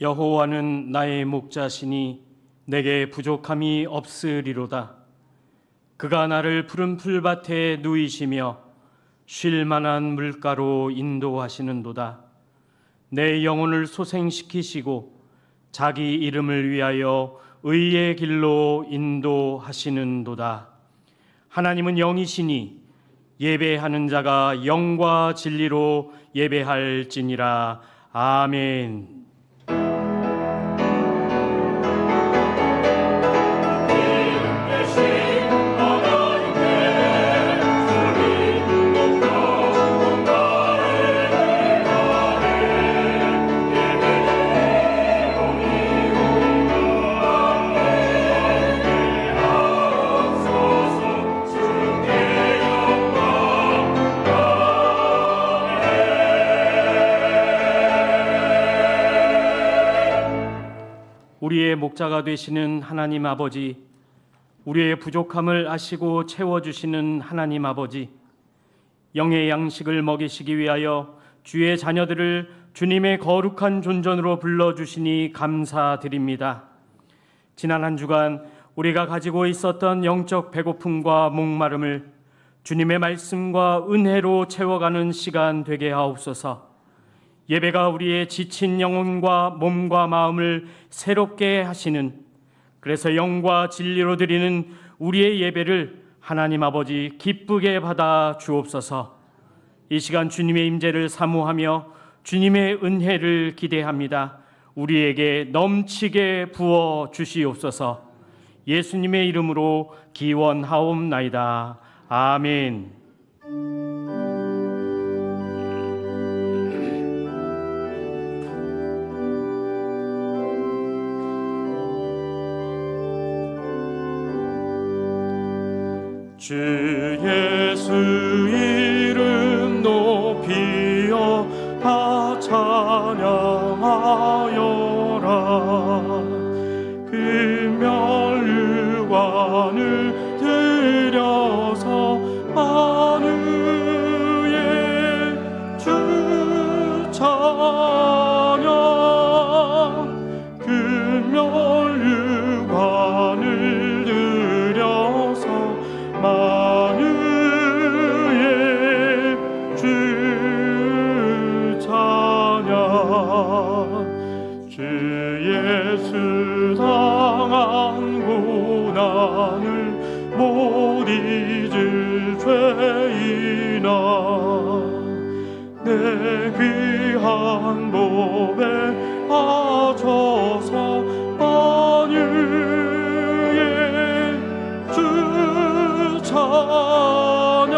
여호와는 나의 목자시니 내게 부족함이 없으리로다. 그가 나를 푸른 풀밭에 누이시며 쉴 만한 물가로 인도하시는도다. 내 영혼을 소생시키시고 자기 이름을 위하여 의의 길로 인도하시는도다. 하나님은 영이시니 예배하는 자가 영과 진리로 예배할지니라. 아멘. 우리의 목자가 되시는 하나님 아버지, 우리의 부족함을 아시고 채워주시는 하나님 아버지, 영의 양식을 먹이시기 위하여 주의 자녀들을 주님의 거룩한 존전으로 불러주시니 감사드립니다. 지난 한 주간 우리가 가지고 있었던 영적 배고픔과 목마름을 주님의 말씀과 은혜로 채워가는 시간 되게 하옵소서. 예배가 우리의 지친 영혼과 몸과 마음을 새롭게 하시는, 그래서 영과 진리로 드리는 우리의 예배를 하나님 아버지 기쁘게 받아 주옵소서. 이 시간 주님의 임재를 사모하며 주님의 은혜를 기대합니다. 우리에게 넘치게 부어 주시옵소서. 예수님의 이름으로 기원하옵나이다. 아멘. 주 예수 이름 높이어 다 찬양하여라. 금면류관을 들여서 만유의 주 찬양. 금면류관을 들여서 만유의 주 찬양. 주 예수 당한 고난을 못 잊을 죄인아, 내 귀한 몸에 빠져서 만유의 주 찬양.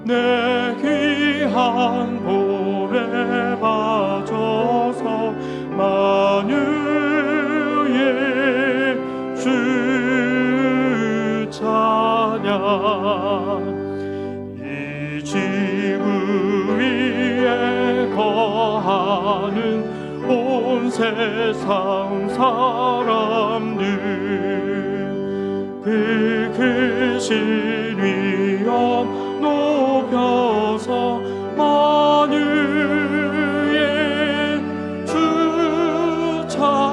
내 귀한 볼에 빠져서 만유의 주 찬양. 이 지구 위에 거하는 온 세상 사람들, 그 크신 위엄 높여서 만유의 주 찬양.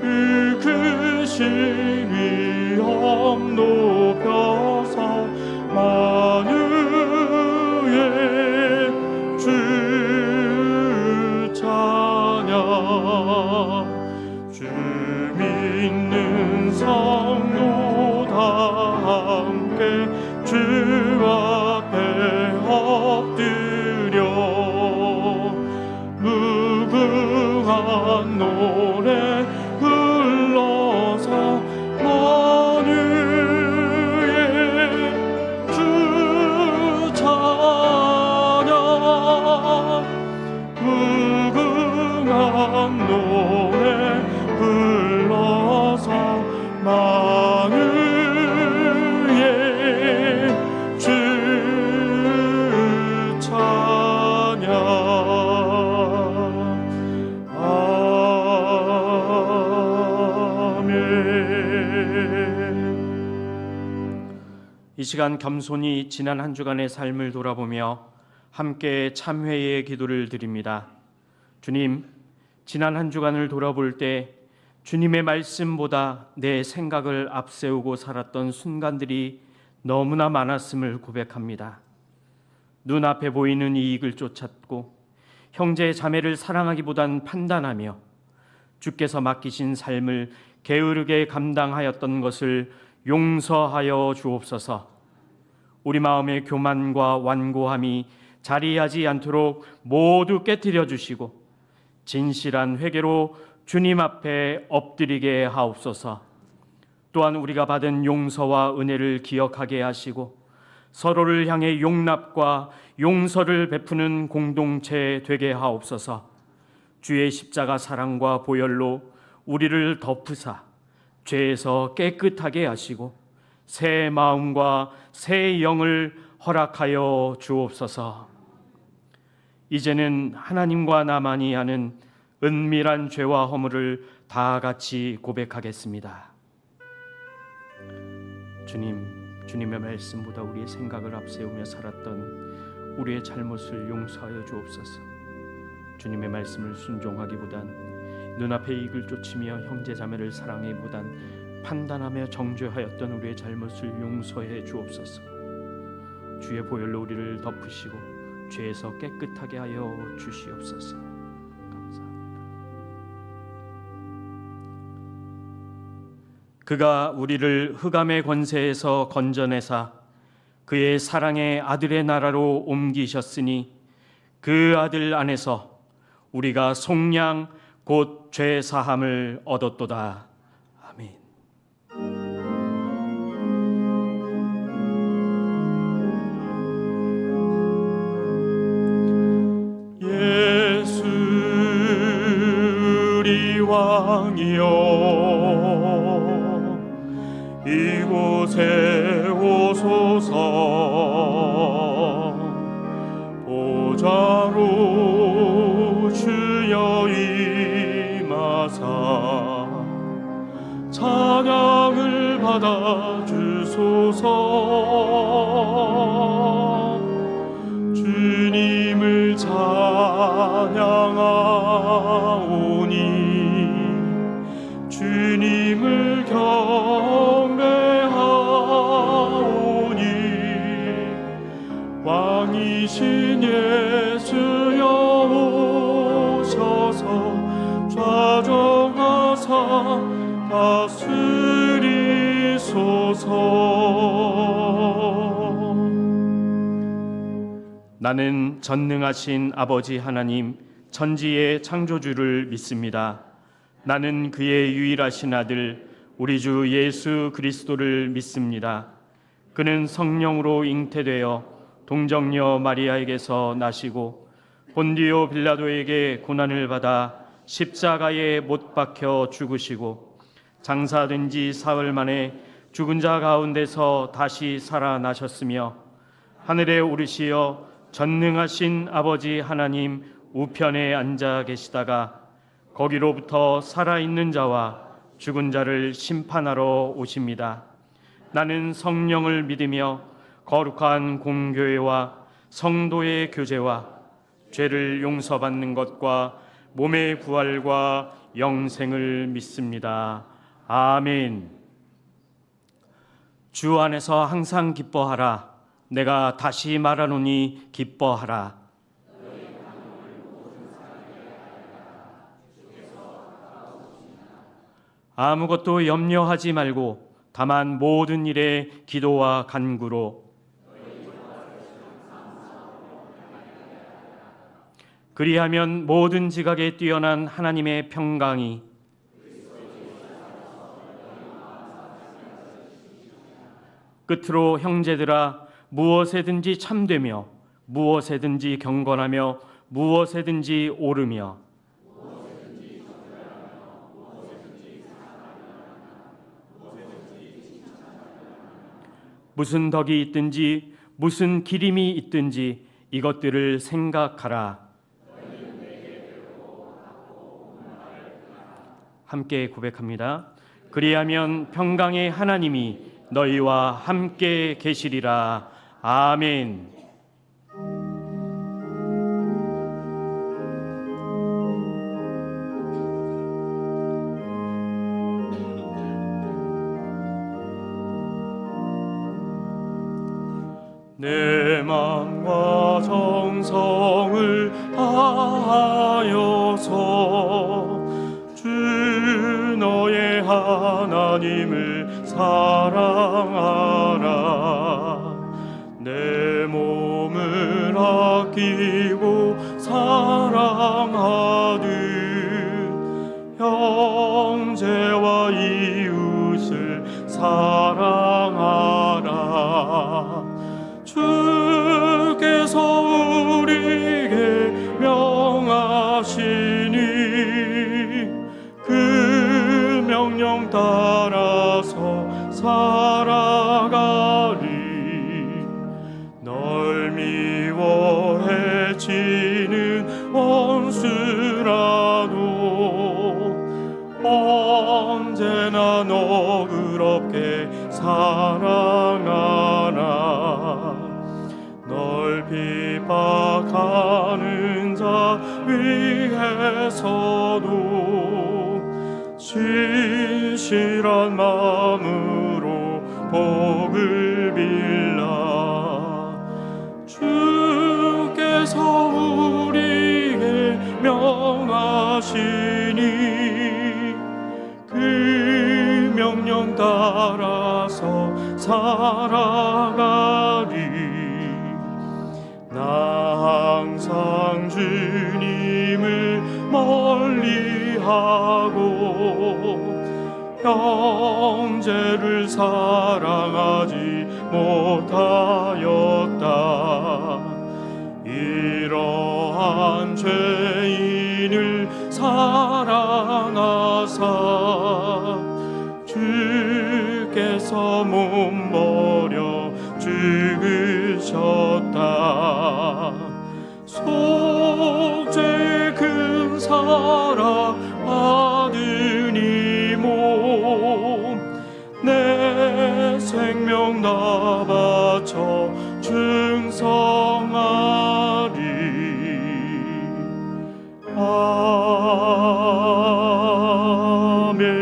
그 크신 위엄 높여서 만유의 주 찬양. 주 믿는 성도 다 함께 주 앞에 엎드려 무궁한 노래 불러서 만유의 주 찬양. 무궁한 노래 불러서 만유의 주 찬양. 아멘. 이 시간 겸손히 지난 한 주간의 삶을 돌아보며 함께 참회의 기도를 드립니다. 주님, 지난 한 주간을 돌아볼 때 주님의 말씀보다 내 생각을 앞세우고 살았던 순간들이 너무나 많았음을 고백합니다. 눈앞에 보이는 이익을 쫓았고 형제 자매를 사랑하기보단 판단하며 주께서 맡기신 삶을 게으르게 감당하였던 것을 용서하여 주옵소서. 우리 마음의 교만과 완고함이 자리하지 않도록 모두 깨뜨려 주시고 진실한 회개로 주님 앞에 엎드리게 하옵소서. 또한 우리가 받은 용서와 은혜를 기억하게 하시고 서로를 향해 용납과 용서를 베푸는 공동체 되게 하옵소서. 주의 십자가 사랑과 보혈로 우리를 덮으사 죄에서 깨끗하게 하시고 새 마음과 새 영을 허락하여 주옵소서. 이제는 하나님과 나만이 아는 은밀한 죄와 허물을 다 같이 고백하겠습니다. 주님, 주님의 말씀보다 우리의 생각을 앞세우며 살았던 우리의 잘못을 용서하여 주옵소서. 주님의 말씀을 순종하기보단 눈앞의 이익을 쫓으며 형제자매를 사랑하기보단 판단하며 정죄하였던 우리의 잘못을 용서해 주옵소서. 주의 보혈로 우리를 덮으시고 죄에서 깨끗하게 하여 주시옵소서. 감사합니다. 그가 우리를 흑암의 권세에서 건져내사 그의 사랑의 아들의 나라로 옮기셨으니 그 아들 안에서 우리가 속량 곧 죄 사함을 얻었도다. 아멘. 예수 우리 왕이여 이곳에 오소서. 보좌로 주여 임하사 찬양을 받아 주소서. 주님을 찬양하오니 주님을 경배하오니 왕이신 예수여 오셔서 좌정하사 다스리소서. 나는 전능하신 아버지 하나님 천지의 창조주를 믿습니다. 나는 그의 유일하신 아들 우리 주 예수 그리스도를 믿습니다. 그는 성령으로 잉태되어 동정녀 마리아에게서 나시고 본디오 빌라도에게 고난을 받아 십자가에 못 박혀 죽으시고 장사된 지 사흘 만에 죽은 자 가운데서 다시 살아나셨으며 하늘에 오르시어 전능하신 아버지 하나님 우편에 앉아 계시다가 거기로부터 살아있는 자와 죽은 자를 심판하러 오십니다. 나는 성령을 믿으며 거룩한 공교회와 성도의 교제와 죄를 용서받는 것과 몸의 부활과 영생을 믿습니다. 아멘. 주 안에서 항상 기뻐하라. 내가 다시 말하노니 기뻐하라. 아무것도 염려하지 말고 다만 모든 일에 기도와 간구로 그리하면 모든 지각에 뛰어난 하나님의 평강이 끝으로 형제들아 무엇에든지 참되며 무엇에든지 경건하며 무엇에든지 옳으며 무슨 덕이 있든지 무슨 기림이 있든지 이것들을 생각하라. 함께 고백합니다. 그리하면 평강의 하나님이 너희와 함께 계시리라. 아멘. 내 맘과 정성을 다하여서 주 너의 하나님을 사랑하라. 내 몸을 아끼고 사랑하듯 형제와 이웃을 사랑하라. 주께서 우리에게 명하시니 그 명령 따라서 살아가리. 널 미워해 치는 원수라도 언제나 너그럽게 사랑하라. 널 핍박하는 자 위해서도 진실한 마음으로 복을 빌라. 주께서 우리에게 명하시니 그 명령 따라서 살아가리. 나 항상 주님을 멀리하고 형제를 사랑하지 못하였다. 이러한 죄인을 사랑하사 주께서 몸버려 죽으셨다. 속죄의 큰 사랑 받은 이 몸 내 생명 다 바쳐 충성하리. 아멘.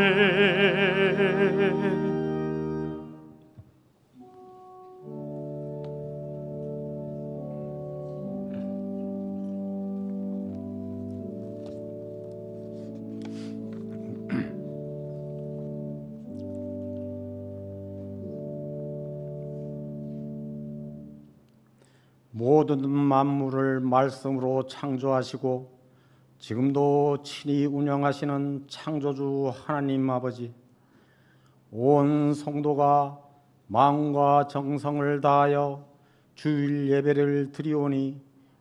모든 만물을 말씀으로 창조하시고 지금도 친히 운영하시는 창조주 하나님 아버지, 온 성도가 마음과 정성을 다하여 주일 예배를 드리오니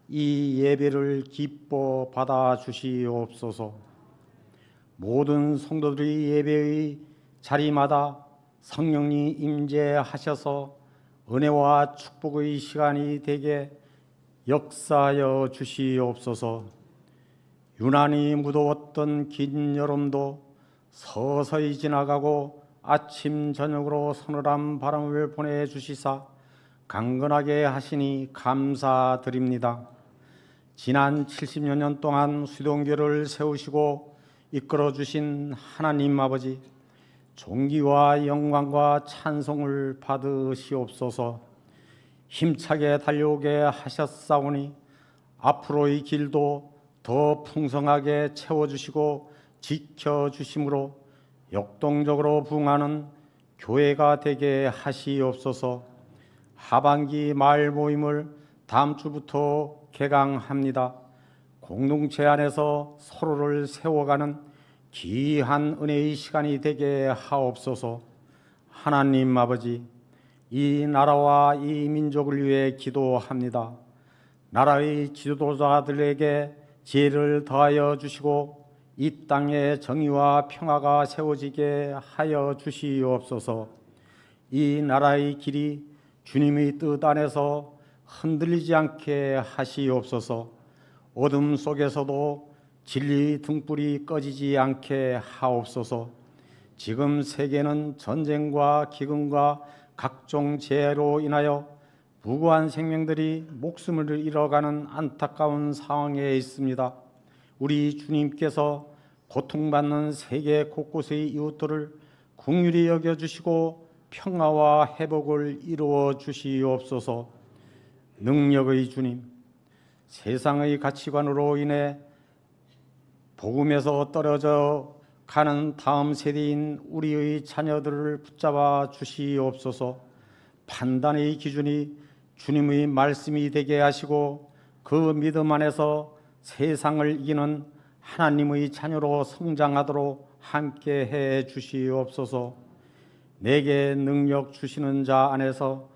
이 예배를 기뻐 받아 주시옵소서. 모든 성도들이 예배의 자리마다 성령이 임재하셔서 은혜와 축복의 시간이 되게 역사하여 주시옵소서. 유난히 무더웠던 긴 여름도 서서히 지나가고 아침 저녁으로 서늘한 바람을 보내주시사 강건하게 하시니 감사드립니다. 지난 70여 년 동안 수동교를 세우시고 이끌어주신 하나님 아버지, 존귀와 영광과 찬송을 받으시옵소서. 힘차게 달려오게 하셨사오니 앞으로의 길도 더 풍성하게 채워주시고 지켜주심으로 역동적으로 부흥하는 교회가 되게 하시옵소서. 하반기 마을 모임을 다음 주부터 개강합니다. 공동체 안에서 서로를 세워가는 귀한 은혜의 시간이 되게 하옵소서. 하나님 아버지, 이 나라와 이 민족을 위해 기도합니다. 나라의 지도자들에게 지혜를 더하여 주시고 이 땅에 정의와 평화가 세워지게 하여 주시옵소서. 이 나라의 길이 주님의 뜻 안에서 흔들리지 않게 하시옵소서. 어둠 속에서도 진리의 등불이 꺼지지 않게 하옵소서. 지금 세계는 전쟁과 기근과 각종 재해로 인하여 무고한 생명들이 목숨을 잃어가는 안타까운 상황에 있습니다. 우리 주님께서 고통받는 세계 곳곳의 이웃들을 긍휼히 여겨주시고 평화와 회복을 이루어 주시옵소서. 능력의 주님, 세상의 가치관으로 인해 복음에서 떨어져 가는 다음 세대인 우리의 자녀들을 붙잡아 주시옵소서. 판단의 기준이 주님의 말씀이 되게 하시고 그 믿음 안에서 세상을 이기는 하나님의 자녀로 성장하도록 함께 해 주시옵소서. 내게 능력 주시는 자 안에서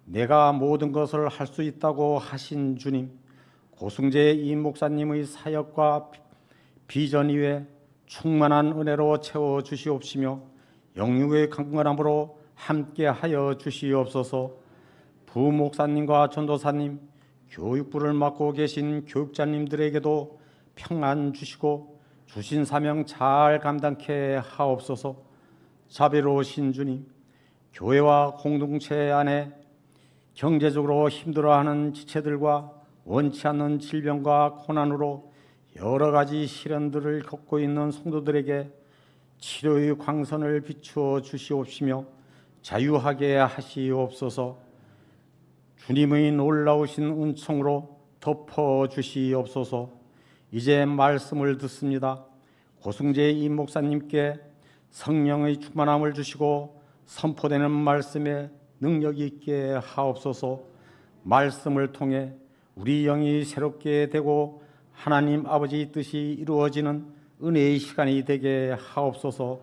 내가 모든 것을 할 수 있다고 하신 주님, 고승재 이 목사님의 사역과 비전 위에 충만한 은혜로 채워 주시옵시며 영육의 강건함으로 함께 하여 주시옵소서. 부목사님과 전도사님, 교육부를 맡고 계신 교육자님들에게도 평안 주시고 주신 사명 잘 감당케 하옵소서. 자비로우신 주님, 교회와 공동체 안에 경제적으로 힘들어하는 지체들과 원치 않는 질병과 고난으로 여러 가지 시련들을 겪고 있는 성도들에게 치료의 광선을 비추어 주시옵시며 자유하게 하시옵소서. 주님의 놀라우신 은총으로 덮어 주시옵소서. 이제 말씀을 듣습니다. 고승재 이 목사님께 성령의 충만함을 주시고 선포되는 말씀에 능력 있게 하옵소서. 말씀을 통해 우리 영이 새롭게 되고 하나님 아버지 뜻이 이루어지는 은혜의 시간이 되게 하옵소서.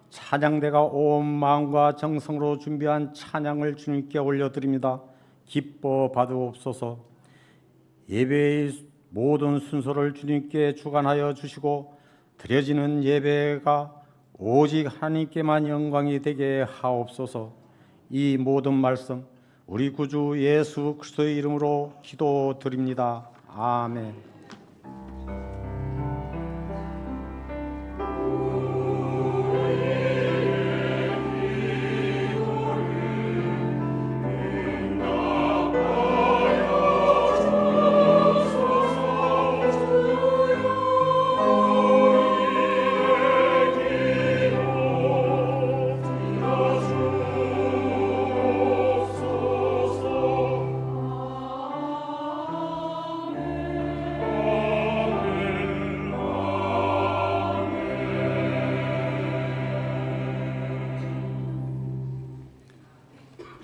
찬양대가 온 마음과 정성으로 준비한 찬양을 주님께 올려드립니다. 기뻐 받으옵소서. 예배의 모든 순서를 주님께 주관하여 주시고 드려지는 예배가 오직 하나님께만 영광이 되게 하옵소서. 이 모든 말씀 우리 구주 예수 그리스도의 이름으로 기도드립니다. 아멘.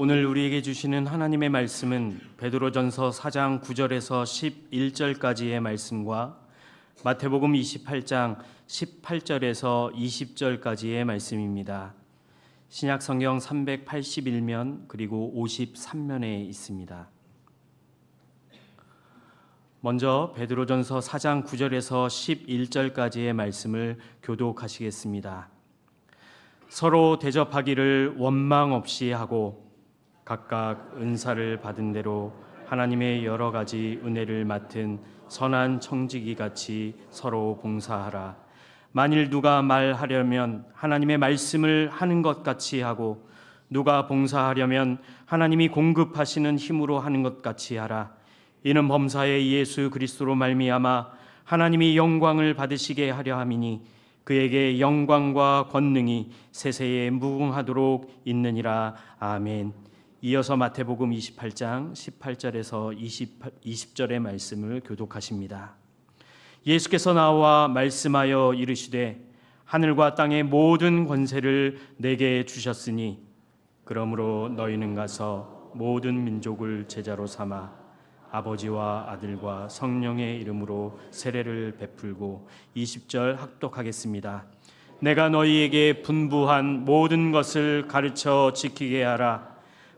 오늘 우리에게 주시는 하나님의 말씀은 베드로전서 4장 9절에서 11절까지의 말씀과 마태복음 28장 18절에서 20절까지의 말씀입니다. 신약 성경 381면 그리고 53면에 있습니다. 먼저 베드로전서 4장 9절에서 11절까지의 말씀을 교독하시겠습니다. 서로 대접하기를 원망 없이 하고 각각 은사를 받은 대로 하나님의 여러 가지 은혜를 맡은 선한 청지기 같이 서로 봉사하라. 만일 누가 말하려면 하나님의 말씀을 하는 것 같이 하고 누가 봉사하려면 하나님이 공급하시는 힘으로 하는 것 같이 하라. 이는 범사의 예수 그리스도로 말미암아 하나님이 영광을 받으시게 하려 함이니 그에게 영광과 권능이 세세에 무궁하도록 있느니라. 아멘. 이어서 마태복음 28장 18절에서 20절의 말씀을 교독하십니다. 예수께서 나와 말씀하여 이르시되 하늘과 땅의 모든 권세를 내게 주셨으니 그러므로 너희는 가서 모든 민족을 제자로 삼아 아버지와 아들과 성령의 이름으로 세례를 베풀고 20절 학독하겠습니다. 내가 너희에게 분부한 모든 것을 가르쳐 지키게 하라.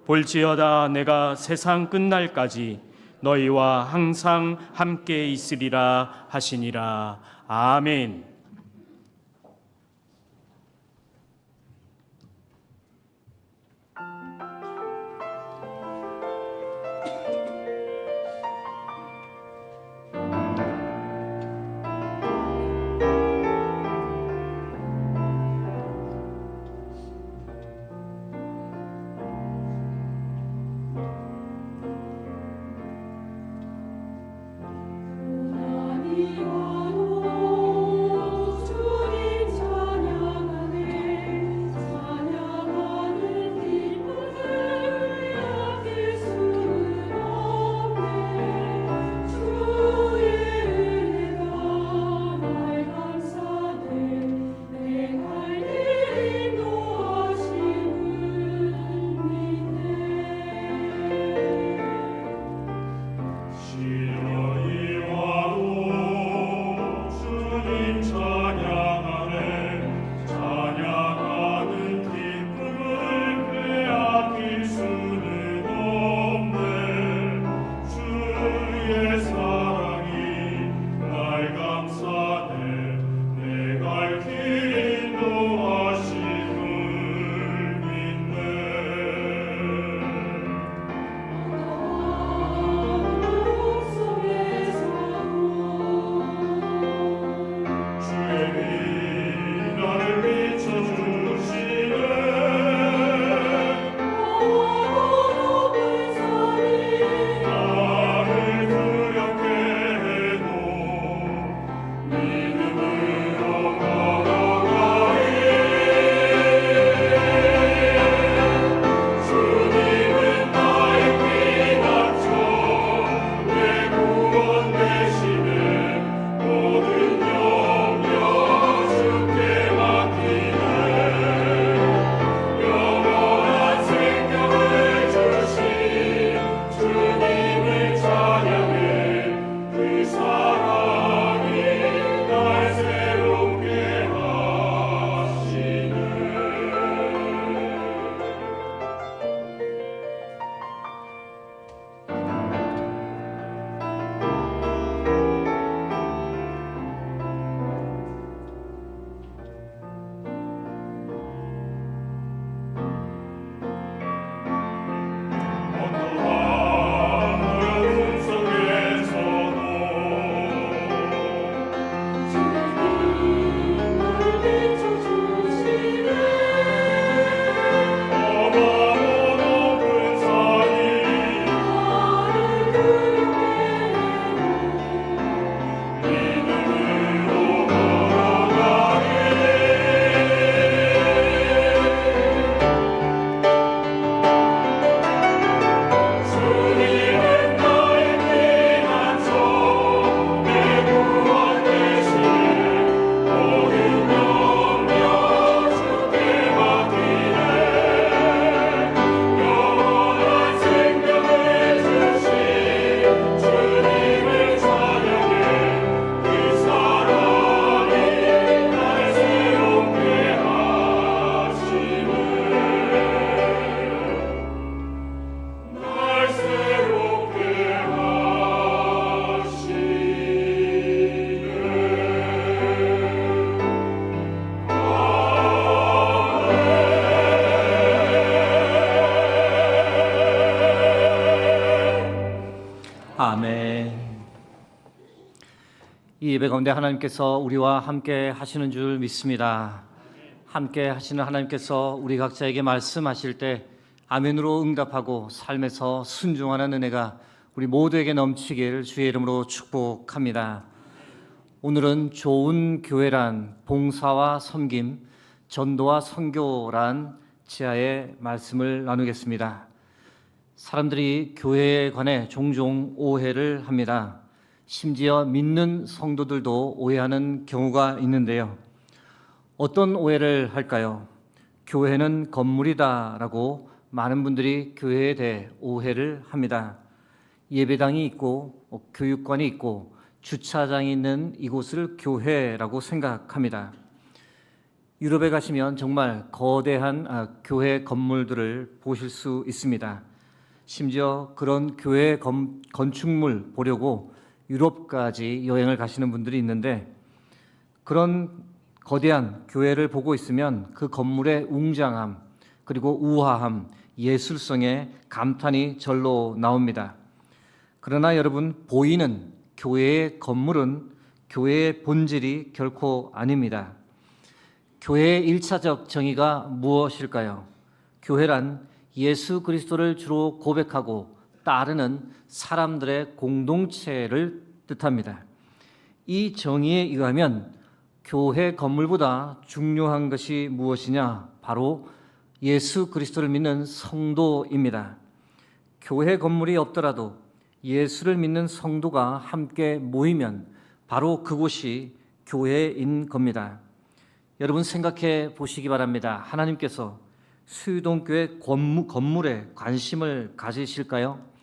볼지어다 내가 세상 끝날까지 너희와 항상 함께 있으리라 하시니라. 아멘. 하나님 이 예배 가운데 하나님께서 우리와 함께 하시는 줄 믿습니다. 함께 하시는 하나님께서 우리 각자에게 말씀하실 때 아멘으로 응답하고 삶에서 순종하는 은혜가 우리 모두에게 넘치길 주의 이름으로 축복합니다. 오늘은 좋은 교회란 봉사와 섬김, 전도와 선교란 지하의 말씀을 나누겠습니다. 사람들이 교회에 관해 종종 오해를 합니다. 심지어 믿는 성도들도 오해하는 경우가 있는데요. 어떤 오해를 할까요? 교회는 건물이다라고 많은 분들이 교회에 대해 오해를 합니다. 예배당이 있고 교육관이 있고 주차장이 있는 이곳을 교회라고 생각합니다. 유럽에 가시면 정말 거대한 교회 건물들을 보실 수 있습니다. 심지어 그런 교회 건축물 보려고 유럽까지 여행을 가시는 분들이 있는데, 그런 거대한 교회를 보고 있으면 그 건물의 웅장함 그리고 우아함, 예술성에 감탄이 절로 나옵니다. 그러나 여러분, 보이는 교회의 건물은 교회의 본질이 결코 아닙니다. 교회의 1차적 정의가 무엇일까요? 교회란 예수 그리스도를 주로 고백하고 따르는 사람들의 공동체를 뜻합니다. 이 정의에 의하면 교회 건물보다 중요한 것이 무엇이냐? 바로 예수 그리스도를 믿는 성도입니다. 교회 건물이 없더라도 예수를 믿는 성도가 함께 모이면 바로 그곳이 교회인 겁니다. 여러분 생각해 보시기 바랍니다. 하나님께서 수유동교회 건물에 관심을 가지실까요?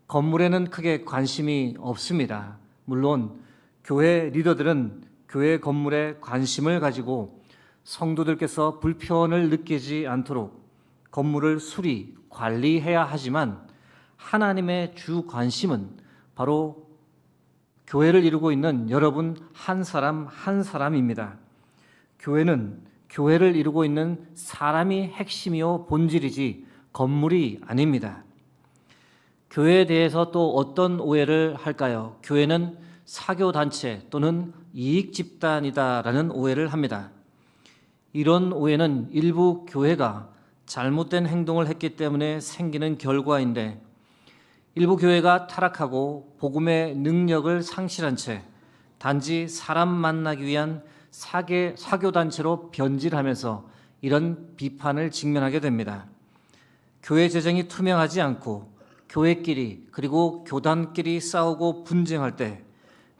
건물에는 크게 관심이 없습니다. 물론 교회 리더들은 교회 건물에 관심을 가지고 성도들께서 불편을 느끼지 않도록 건물을 수리, 관리해야 하지만 하나님의 주 관심은 바로 교회를 이루고 있는 여러분 한 사람 한 사람입니다. 교회는 교회를 이루고 있는 사람이 핵심이요 본질이지 건물이 아닙니다. 교회에 대해서 또 어떤 오해를 할까요? 교회는 사교단체 또는 이익집단이다라는 오해를 합니다. 이런 오해는 일부 교회가 잘못된 행동을 했기 때문에 생기는 결과인데, 일부 교회가 타락하고 복음의 능력을 상실한 채 단지 사람 만나기 위한 사교단체로 변질하면서 이런 비판을 직면하게 됩니다. 교회 재정이 투명하지 않고 교회끼리 그리고 교단끼리 싸우고 분쟁할 때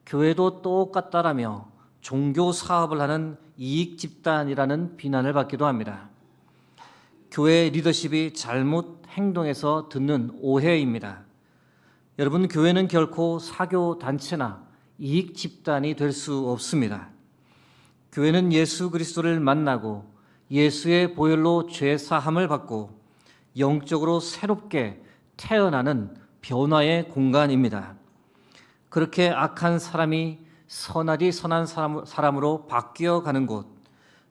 교회도 똑같다라며 종교 사업을 하는 이익 집단이라는 비난을 받기도 합니다. 교회 리더십이 잘못 행동해서 듣는 오해입니다. 여러분, 교회는 결코 사교 단체나 이익 집단이 될 수 없습니다. 교회는 예수 그리스도를 만나고 예수의 보혈로 죄 사함을 받고 영적으로 새롭게 태어나는 변화의 공간입니다. 그렇게 악한 사람이 선하디 선한 사람으로 바뀌어가는 곳,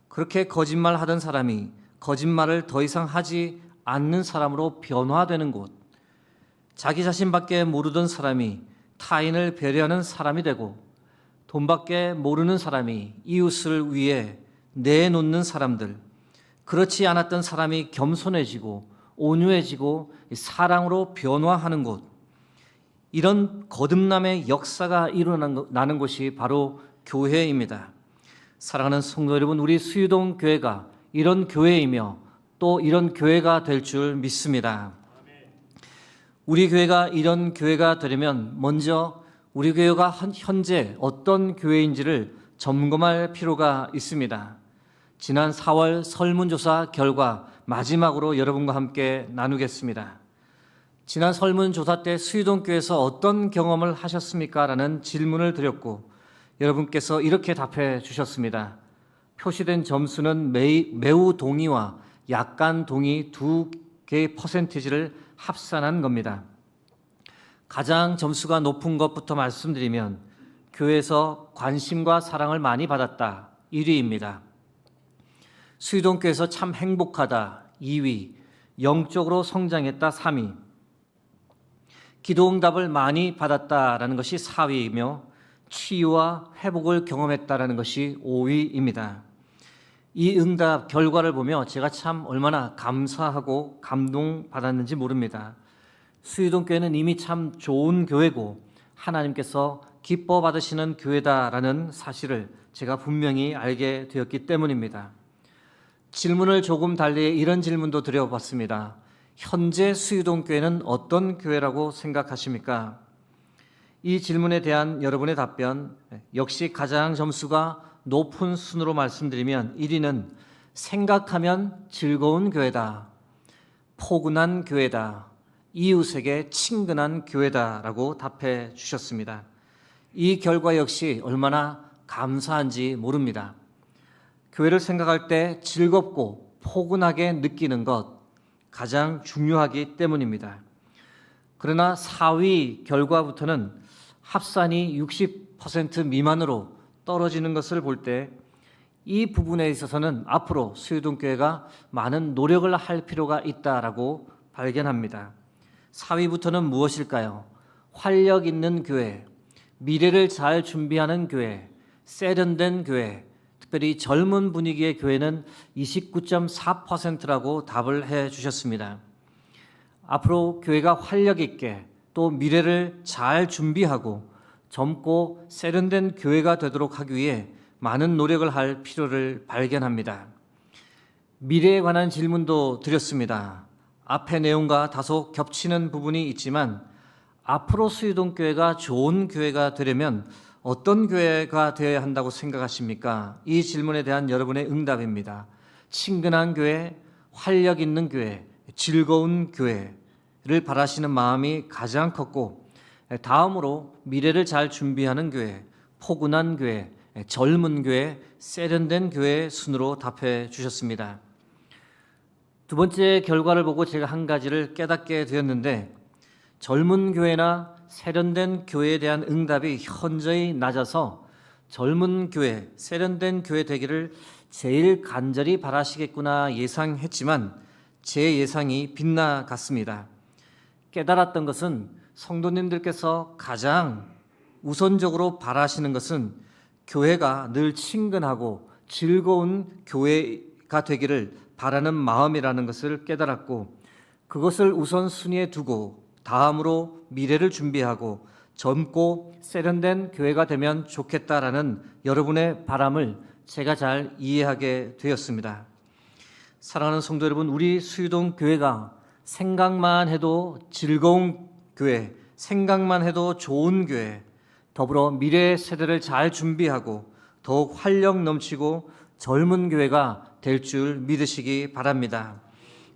그렇게 거짓말하던 사람이 거짓말을 더 이상 하지 않는 사람으로 변화되는 곳, 자기 자신밖에 모르던 사람이 타인을 배려하는 사람이 되고 돈밖에 모르는 사람이 이웃을 위해 내놓는 사람들, 그렇지 않았던 사람이 겸손해지고 온유해지고 사랑으로 변화하는 곳, 이런 거듭남의 역사가 일어나는 곳이 바로 교회입니다. 사랑하는 성도 여러분, 우리 수유동 교회가 이런 교회이며 또 이런 교회가 될 줄 믿습니다. 우리 교회가 이런 교회가 되려면 먼저 우리 교회가 현재 어떤 교회인지를 점검할 필요가 있습니다. 지난 4월 설문조사 결과 마지막으로 여러분과 함께 나누겠습니다. 지난 설문조사 때 수유동교회에서 어떤 경험을 하셨습니까? 라는 질문을 드렸고 여러분께서 이렇게 답해 주셨습니다. 표시된 점수는 매우 동의와 약간 동의 두 개의 퍼센티지를 합산한 겁니다. 가장 점수가 높은 것부터 말씀드리면 교회에서 관심과 사랑을 많이 받았다 1위입니다. 수유동교회에서 참 행복하다 2위, 영적으로 성장했다 3위, 기도응답을 많이 받았다라는 것이 4위이며 치유와 회복을 경험했다라는 것이 5위입니다. 이 응답 결과를 보며 제가 참 얼마나 감사하고 감동받았는지 모릅니다. 수유동교회는 이미 참 좋은 교회고 하나님께서 기뻐 받으시는 교회다라는 사실을 제가 분명히 알게 되었기 때문입니다. 질문을 조금 달리 이런 질문도 드려봤습니다. 현재 수유동교회는 어떤 교회라고 생각하십니까? 이 질문에 대한 여러분의 답변, 역시 가장 점수가 높은 순으로 말씀드리면 1위는 생각하면 즐거운 교회다, 포근한 교회다, 이웃에게 친근한 교회다라고 답해 주셨습니다. 이 결과 역시 얼마나 감사한지 모릅니다. 교회를 생각할 때 즐겁고 포근하게 느끼는 것 가장 중요하기 때문입니다. 그러나 4위 결과부터는 합산이 60% 미만으로 떨어지는 것을 볼 때 이 부분에 있어서는 앞으로 수유동교회가 많은 노력을 할 필요가 있다라고 발견합니다. 4위부터는 무엇일까요? 활력 있는 교회, 미래를 잘 준비하는 교회, 세련된 교회, 특별히 젊은 분위기의 교회는 29.4%라고 답을 해 주셨습니다. 앞으로 교회가 활력 있게 또 미래를 잘 준비하고 젊고 세련된 교회가 되도록 하기 위해 많은 노력을 할 필요를 발견합니다. 미래에 관한 질문도 드렸습니다. 앞의 내용과 다소 겹치는 부분이 있지만 앞으로 수유동교회가 좋은 교회가 되려면 어떤 교회가 되어야 한다고 생각하십니까? 이 질문에 대한 여러분의 응답입니다. 친근한 교회, 활력 있는 교회, 즐거운 교회를 바라시는 마음이 가장 컸고, 다음으로 미래를 잘 준비하는 교회, 포근한 교회, 젊은 교회, 세련된 교회 순으로 답해 주셨습니다. 두 번째 결과를 보고 제가 한 가지를 깨닫게 되었는데, 젊은 교회나 세련된 교회에 대한 응답이 현저히 낮아서 젊은 교회, 세련된 교회 되기를 제일 간절히 바라시겠구나 예상했지만 제 예상이 빗나갔습니다. 깨달았던 것은 성도님들께서 가장 우선적으로 바라시는 것은 교회가 늘 친근하고 즐거운 교회가 되기를 바라는 마음이라는 것을 깨달았고, 그것을 우선순위에 두고 다음으로 미래를 준비하고 젊고 세련된 교회가 되면 좋겠다라는 여러분의 바람을 제가 잘 이해하게 되었습니다. 사랑하는 성도 여러분, 우리 수유동 교회가 생각만 해도 즐거운 교회, 생각만 해도 좋은 교회, 더불어 미래 세대를 잘 준비하고 더욱 활력 넘치고 젊은 교회가 될 줄 믿으시기 바랍니다.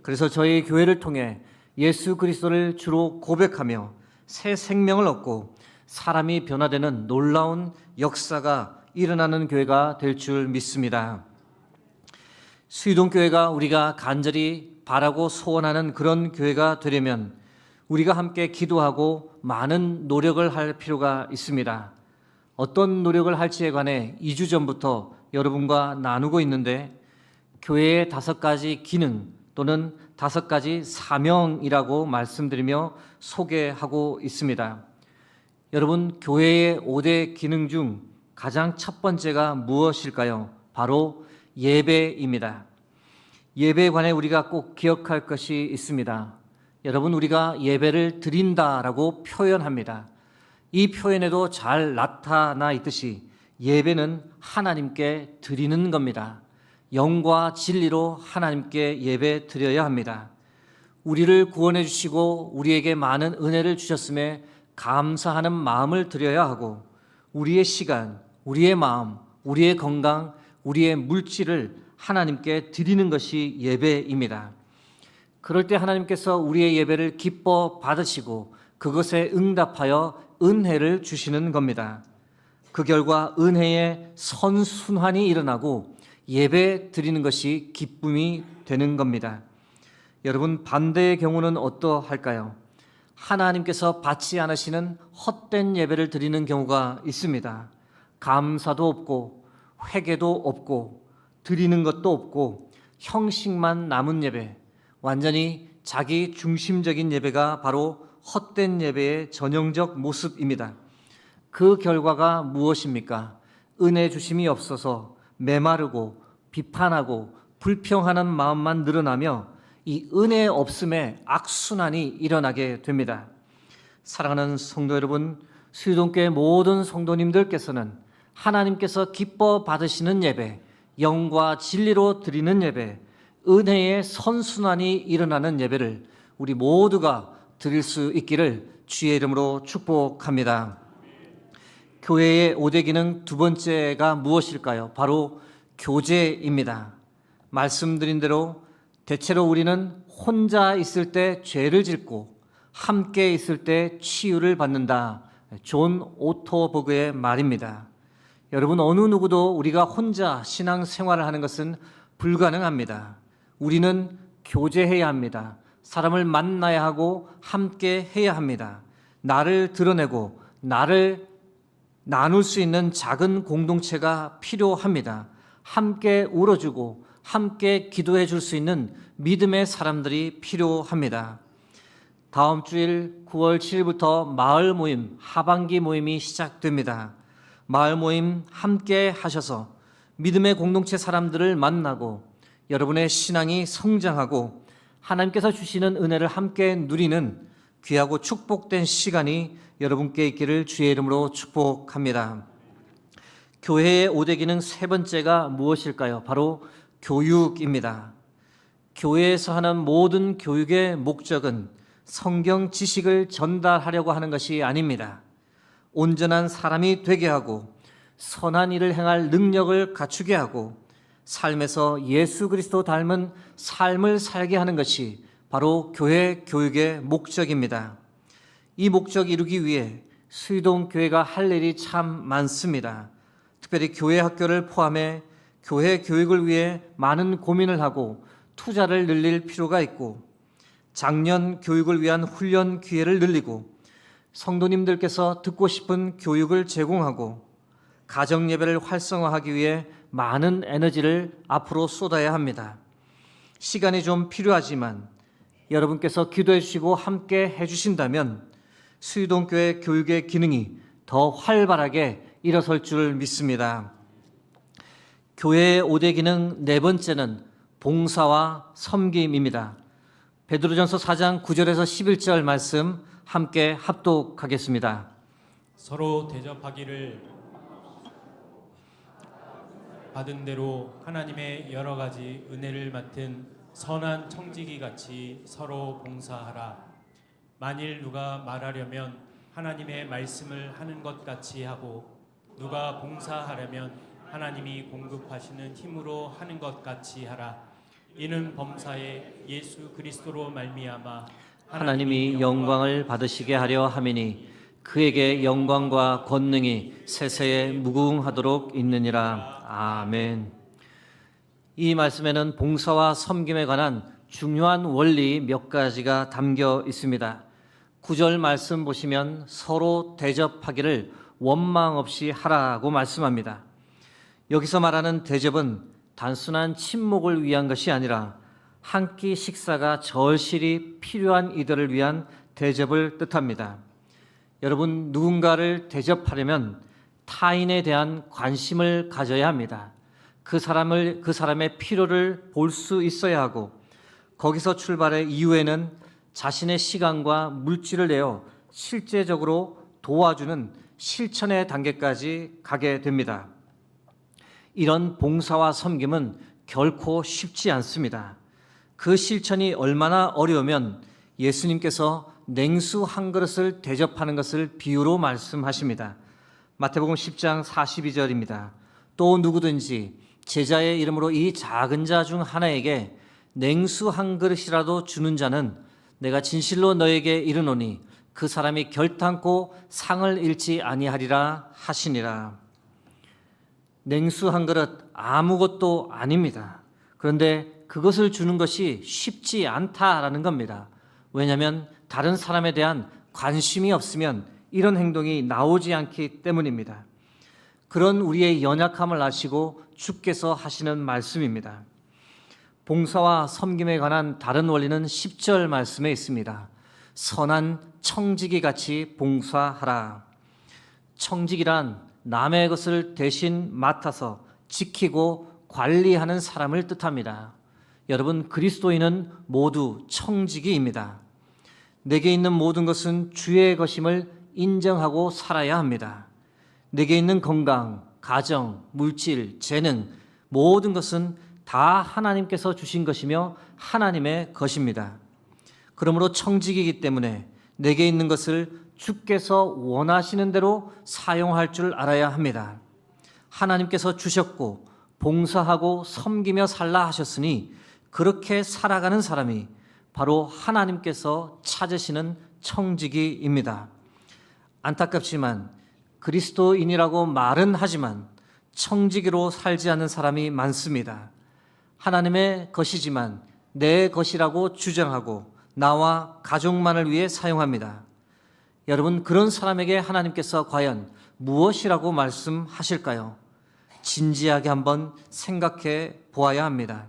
그래서 저희 교회를 통해 예수 그리스도를 주로 고백하며 새 생명을 얻고 사람이 변화되는 놀라운 역사가 일어나는 교회가 될 줄 믿습니다. 수유동교회가 우리가 간절히 바라고 소원하는 그런 교회가 되려면 우리가 함께 기도하고 많은 노력을 할 필요가 있습니다. 어떤 노력을 할지에 관해 2주 전부터 여러분과 나누고 있는데, 교회의 5가지 기능 또는 5가지 사명이라고 말씀드리며 소개하고 있습니다. 여러분, 교회의 5대 기능 중 가장 첫 번째가 무엇일까요? 바로 예배입니다. 예배에 관해 우리가 꼭 기억할 것이 있습니다. 여러분, 우리가 예배를 드린다라고 표현합니다. 이 표현에도 잘 나타나 있듯이 예배는 하나님께 드리는 겁니다. 영과 진리로 하나님께 예배 드려야 합니다. 우리를 구원해 주시고 우리에게 많은 은혜를 주셨음에 감사하는 마음을 드려야 하고, 우리의 시간, 우리의 마음, 우리의 건강, 우리의 물질을 하나님께 드리는 것이 예배입니다. 그럴 때 하나님께서 우리의 예배를 기뻐 받으시고 그것에 응답하여 은혜를 주시는 겁니다. 그 결과 은혜의 선순환이 일어나고 예배 드리는 것이 기쁨이 되는 겁니다. 여러분, 반대의 경우는 어떠할까요? 하나님께서 받지 않으시는 헛된 예배를 드리는 경우가 있습니다. 감사도 없고 회개도 없고 드리는 것도 없고 형식만 남은 예배, 완전히 자기 중심적인 예배가 바로 헛된 예배의 전형적 모습입니다. 그 결과가 무엇입니까? 은혜 주심이 없어서 메마르고 비판하고 불평하는 마음만 늘어나며 이 은혜 없음에 악순환이 일어나게 됩니다. 사랑하는 성도 여러분, 수유동교회 모든 성도님들께서는 하나님께서 기뻐 받으시는 예배, 영과 진리로 드리는 예배, 은혜의 선순환이 일어나는 예배를 우리 모두가 드릴 수 있기를 주의 이름으로 축복합니다. 교회의 5대 기능 두 번째가 무엇일까요? 바로 교제입니다. 말씀드린 대로 대체로 우리는 혼자 있을 때 죄를 짓고 함께 있을 때 치유를 받는다. 존 오토버그의 말입니다. 여러분, 어느 누구도 우리가 혼자 신앙생활을 하는 것은 불가능합니다. 우리는 교제해야 합니다. 사람을 만나야 하고 함께 해야 합니다. 나를 드러내고 나를 나눌 수 있는 작은 공동체가 필요합니다. 함께 울어주고 함께 기도해 줄 수 있는 믿음의 사람들이 필요합니다. 다음 주일 9월 7일부터 마을 모임, 하반기 모임이 시작됩니다. 마을 모임 함께 하셔서 믿음의 공동체 사람들을 만나고 여러분의 신앙이 성장하고 하나님께서 주시는 은혜를 함께 누리는 귀하고 축복된 시간이 여러분께 있기를 주의 이름으로 축복합니다. 교회의 5대 기능 세 번째가 무엇일까요? 바로 교육입니다. 교회에서 하는 모든 교육의 목적은 성경 지식을 전달하려고 하는 것이 아닙니다. 온전한 사람이 되게 하고 선한 일을 행할 능력을 갖추게 하고 삶에서 예수 그리스도 닮은 삶을 살게 하는 것이 바로 교회 교육의 목적입니다. 이 목적 이루기 위해 수유동 교회가 할 일이 참 많습니다. 특별히 교회 학교를 포함해 교회 교육을 위해 많은 고민을 하고 투자를 늘릴 필요가 있고 장년 교육을 위한 훈련 기회를 늘리고 성도님들께서 듣고 싶은 교육을 제공하고 가정 예배를 활성화하기 위해 많은 에너지를 앞으로 쏟아야 합니다. 시간이 좀 필요하지만 여러분께서 기도해 주시고 함께 해 주신다면 수유동교회 교육의 기능이 더 활발하게 일어설 줄 믿습니다. 교회의 5대 기능 네 번째는 봉사와 섬김입니다. 베드로전서 4장 9절에서 11절 말씀 함께 합독하겠습니다. 서로 대접하기를 받은 대로 하나님의 여러 가지 은혜를 맡은 선한 청지기 같이 서로 봉사하라. 만일 누가 말하려면 하나님의 말씀을 하는 것 같이 하고 누가 봉사하려면 하나님이 공급하시는 힘으로 하는 것 같이 하라. 이는 범사에 예수 그리스도로 말미암아 하나님이 영광을 받으시게 하려 함이니 그에게 영광과 권능이 세세에 무궁하도록 있느니라. 아멘. 이 말씀에는 봉사와 섬김에 관한 중요한 원리 몇 가지가 담겨 있습니다. 9절 말씀 보시면 서로 대접하기를 원망 없이 하라고 말씀합니다. 여기서 말하는 대접은 단순한 친목을 위한 것이 아니라 한 끼 식사가 절실히 필요한 이들을 위한 대접을 뜻합니다. 여러분, 누군가를 대접하려면 타인에 대한 관심을 가져야 합니다. 그 사람의 필요를 볼 수 있어야 하고 거기서 출발해 이후에는 자신의 시간과 물질을 내어 실제적으로 도와주는 실천의 단계까지 가게 됩니다. 이런 봉사와 섬김은 결코 쉽지 않습니다. 그 실천이 얼마나 어려우면 예수님께서 냉수 한 그릇을 대접하는 것을 비유로 말씀하십니다. 마태복음 10장 42절입니다. 또 누구든지 제자의 이름으로 이 작은 자 중 하나에게 냉수 한 그릇이라도 주는 자는 내가 진실로 너에게 이르노니 그 사람이 결탄코 상을 잃지 아니하리라 하시니라. 냉수 한 그릇 아무것도 아닙니다. 그런데 그것을 주는 것이 쉽지 않다라는 겁니다. 왜냐하면 다른 사람에 대한 관심이 없으면 이런 행동이 나오지 않기 때문입니다. 그런 우리의 연약함을 아시고 주께서 하시는 말씀입니다. 봉사와 섬김에 관한 다른 원리는 10절 말씀에 있습니다. 선한 청지기 같이 봉사하라. 청직이란 남의 것을 대신 맡아서 지키고 관리하는 사람을 뜻합니다. 여러분, 그리스도인은 모두 청지기입니다. 내게 있는 모든 것은 주의 것임을 인정하고 살아야 합니다. 내게 있는 건강, 가정, 물질, 재능, 모든 것은 다 하나님께서 주신 것이며 하나님의 것입니다. 그러므로 청지기이기 때문에 내게 있는 것을 주께서 원하시는 대로 사용할 줄 알아야 합니다. 하나님께서 주셨고 봉사하고 섬기며 살라 하셨으니 그렇게 살아가는 사람이 바로 하나님께서 찾으시는 청지기입니다. 안타깝지만 그리스도인이라고 말은 하지만 청지기로 살지 않는 사람이 많습니다. 하나님의 것이지만 내 것이라고 주장하고 나와 가족만을 위해 사용합니다. 여러분, 그런 사람에게 하나님께서 과연 무엇이라고 말씀하실까요? 진지하게 한번 생각해 보아야 합니다.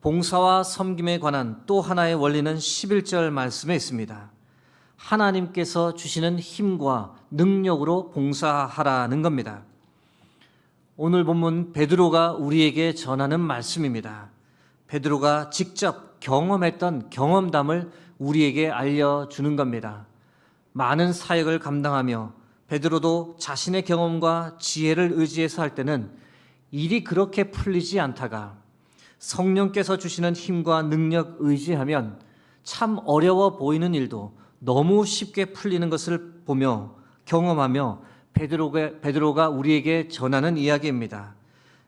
봉사와 섬김에 관한 또 하나의 원리는 11절 말씀에 있습니다. 하나님께서 주시는 힘과 능력으로 봉사하라는 겁니다. 오늘 본문 베드로가 우리에게 전하는 말씀입니다. 베드로가 직접 경험했던 경험담을 우리에게 알려주는 겁니다. 많은 사역을 감당하며 베드로도 자신의 경험과 지혜를 의지해서 할 때는 일이 그렇게 풀리지 않다가 성령께서 주시는 힘과 능력 의지하면 참 어려워 보이는 일도 너무 쉽게 풀리는 것을 보며 경험하며 베드로가 우리에게 전하는 이야기입니다.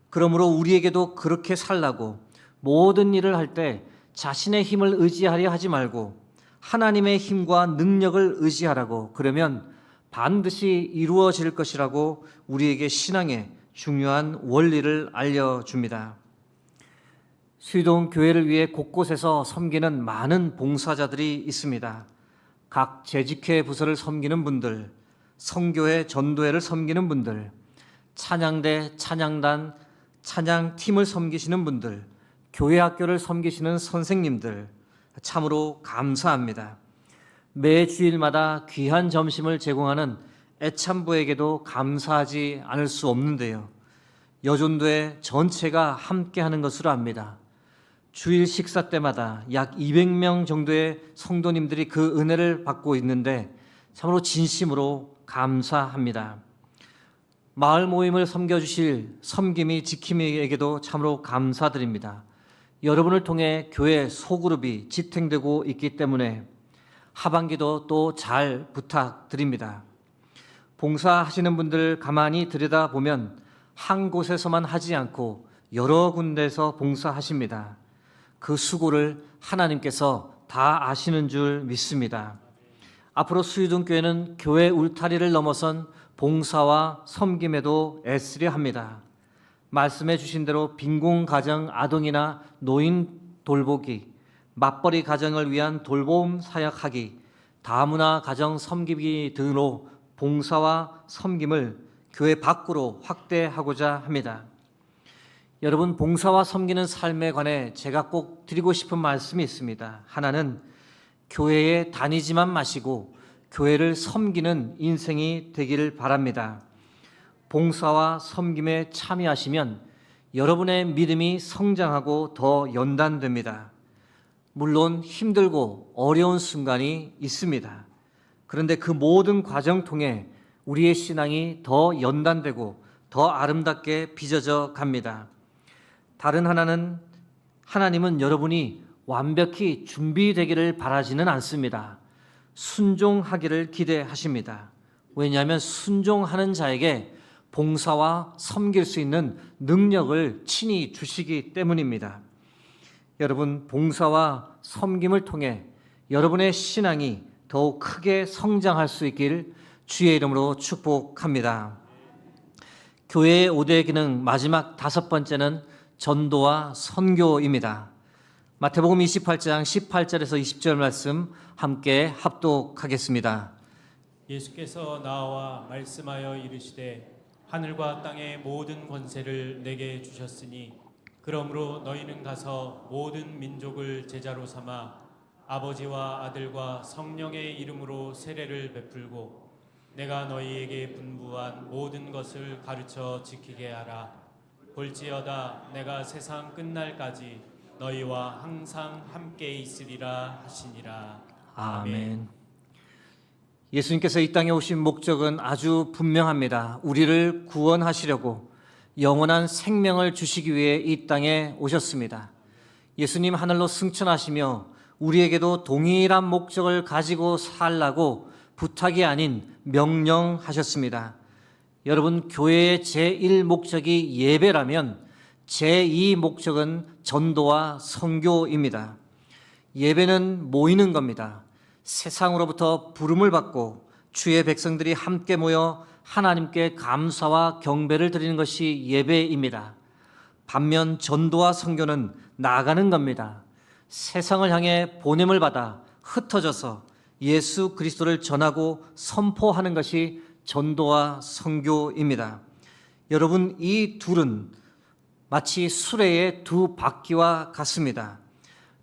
그러므로 우리에게도 그렇게 살라고 모든 일을 할 때 자신의 힘을 의지하려 하지 말고 하나님의 힘과 능력을 의지하라고, 그러면 반드시 이루어질 것이라고 우리에게 신앙의 중요한 원리를 알려줍니다. 수의동 교회를 위해 곳곳에서 섬기는 많은 봉사자들이 있습니다. 각 재직회 부서를 섬기는 분들, 성교회 전도회를 섬기는 분들, 찬양대, 찬양단, 찬양팀을 섬기시는 분들, 교회 학교를 섬기시는 선생님들, 참으로 감사합니다. 매 주일마다 귀한 점심을 제공하는 애참부에게도 감사하지 않을 수 없는데요. 여존도회 전체가 함께하는 것으로 압니다. 주일 식사 때마다 약 200명 정도의 성도님들이 그 은혜를 받고 있는데 참으로 진심으로 감사합니다. 마을 모임을 섬겨주실 섬김이 지킴이에게도 참으로 감사드립니다. 여러분을 통해 교회 소그룹이 지탱되고 있기 때문에 하반기도 또 잘 부탁드립니다. 봉사하시는 분들 가만히 들여다보면 한 곳에서만 하지 않고 여러 군데에서 봉사하십니다. 그 수고를 하나님께서 다 아시는 줄 믿습니다. 앞으로 수유동교회는 교회 울타리를 넘어선 봉사와 섬김에도 애쓰려 합니다. 말씀해 주신 대로 빈곤가정 아동이나 노인 돌보기, 맞벌이 가정을 위한 돌봄 사역하기, 다문화 가정 섬기기 등으로 봉사와 섬김을 교회 밖으로 확대하고자 합니다. 여러분, 봉사와 섬기는 삶에 관해 제가 꼭 드리고 싶은 말씀이 있습니다. 하나는 교회에 다니지만 마시고 교회를 섬기는 인생이 되기를 바랍니다. 봉사와 섬김에 참여하시면 여러분의 믿음이 성장하고 더 연단됩니다. 물론 힘들고 어려운 순간이 있습니다. 그런데 그 모든 과정 통해 우리의 신앙이 더 연단되고 더 아름답게 빚어져 갑니다. 다른 하나는 하나님은 여러분이 완벽히 준비되기를 바라지는 않습니다. 순종하기를 기대하십니다. 왜냐하면 순종하는 자에게 봉사와 섬길 수 있는 능력을 친히 주시기 때문입니다. 여러분, 봉사와 섬김을 통해 여러분의 신앙이 더욱 크게 성장할 수 있길 주의 이름으로 축복합니다. 교회의 5대 기능 마지막 5번째는 전도와 선교입니다. 마태복음 28장 18절에서 20절 말씀 함께 합독하겠습니다. 예수께서 나와 말씀하여 이르시되 하늘과 땅의 모든 권세를 내게 주셨으니 그러므로 너희는 가서 모든 민족을 제자로 삼아 아버지와 아들과 성령의 이름으로 세례를 베풀고 내가 너희에게 분부한 모든 것을 가르쳐 지키게 하라. 볼지어다 내가 세상 끝날까지 너희와 항상 함께 있으리라 하시니라. 아멘. 예수님께서 이 땅에 오신 목적은 아주 분명합니다. 우리를 구원하시려고 영원한 생명을 주시기 위해 이 땅에 오셨습니다. 예수님 하늘로 승천하시며 우리에게도 동일한 목적을 가지고 살라고 부탁이 아닌 명령하셨습니다. 여러분, 교회의 제1목적이 예배라면 제2목적은 전도와 선교입니다. 예배는 모이는 겁니다. 세상으로부터 부름을 받고 주의 백성들이 함께 모여 하나님께 감사와 경배를 드리는 것이 예배입니다. 반면 전도와 선교는 나가는 겁니다. 세상을 향해 보냄을 받아 흩어져서 예수 그리스도를 전하고 선포하는 것이 전도와 선교입니다. 여러분, 이 둘은 마치 수레의 두 바퀴와 같습니다.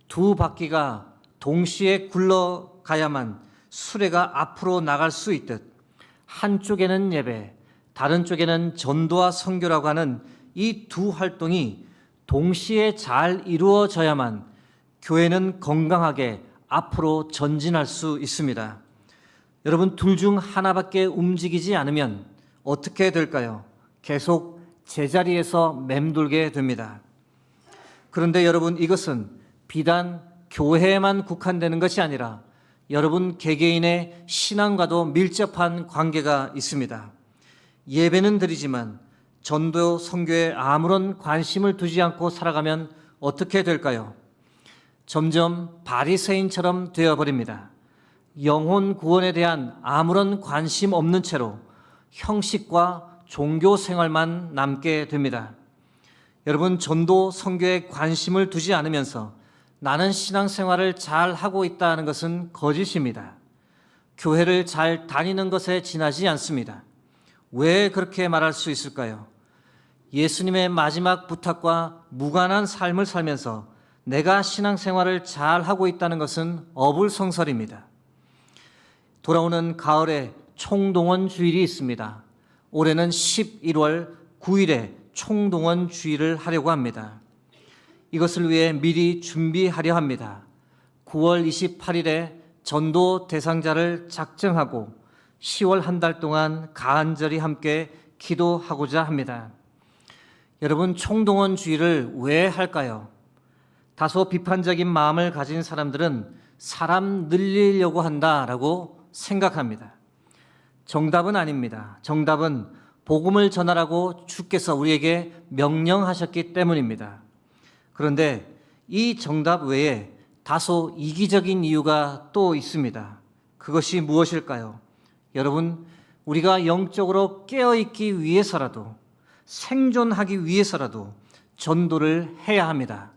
두 바퀴가 동시에 굴러가야만 수레가 앞으로 나갈 수 있듯 한쪽에는 예배, 다른 쪽에는 전도와 선교라고 하는 이 두 활동이 동시에 잘 이루어져야만 교회는 건강하게 앞으로 전진할 수 있습니다. 여러분, 둘 중 하나밖에 움직이지 않으면 어떻게 될까요? 계속 제자리에서 맴돌게 됩니다. 그런데 여러분, 이것은 비단 교회에만 국한되는 것이 아니라 여러분 개개인의 신앙과도 밀접한 관계가 있습니다. 예배는 드리지만 전도 선교에 아무런 관심을 두지 않고 살아가면 어떻게 될까요? 점점 바리새인처럼 되어버립니다. 영혼 구원에 대한 아무런 관심 없는 채로 형식과 종교 생활만 남게 됩니다. 여러분, 전도 선교에 관심을 두지 않으면서 나는 신앙생활을 잘 하고 있다는 것은 거짓입니다. 교회를 잘 다니는 것에 지나지 않습니다. 왜 그렇게 말할 수 있을까요? 예수님의 마지막 부탁과 무관한 삶을 살면서 내가 신앙생활을 잘 하고 있다는 것은 어불성설입니다. 돌아오는 가을에 총동원 주일이 있습니다. 올해는 11월 9일에 총동원 주일을 하려고 합니다. 이것을 위해 미리 준비하려 합니다. 9월 28일에 전도 대상자를 작정하고 10월 한 달 동안 간절히 함께 기도하고자 합니다. 여러분, 총동원 주일을 왜 할까요? 다소 비판적인 마음을 가진 사람들은 사람 늘리려고 한다라고 생각합니다. 정답은 아닙니다. 정답은 복음을 전하라고 주께서 우리에게 명령하셨기 때문입니다. 그런데 이 정답 외에 다소 이기적인 이유가 또 있습니다. 그것이 무엇일까요? 여러분, 우리가 영적으로 깨어있기 위해서라도, 생존하기 위해서라도 전도를 해야 합니다.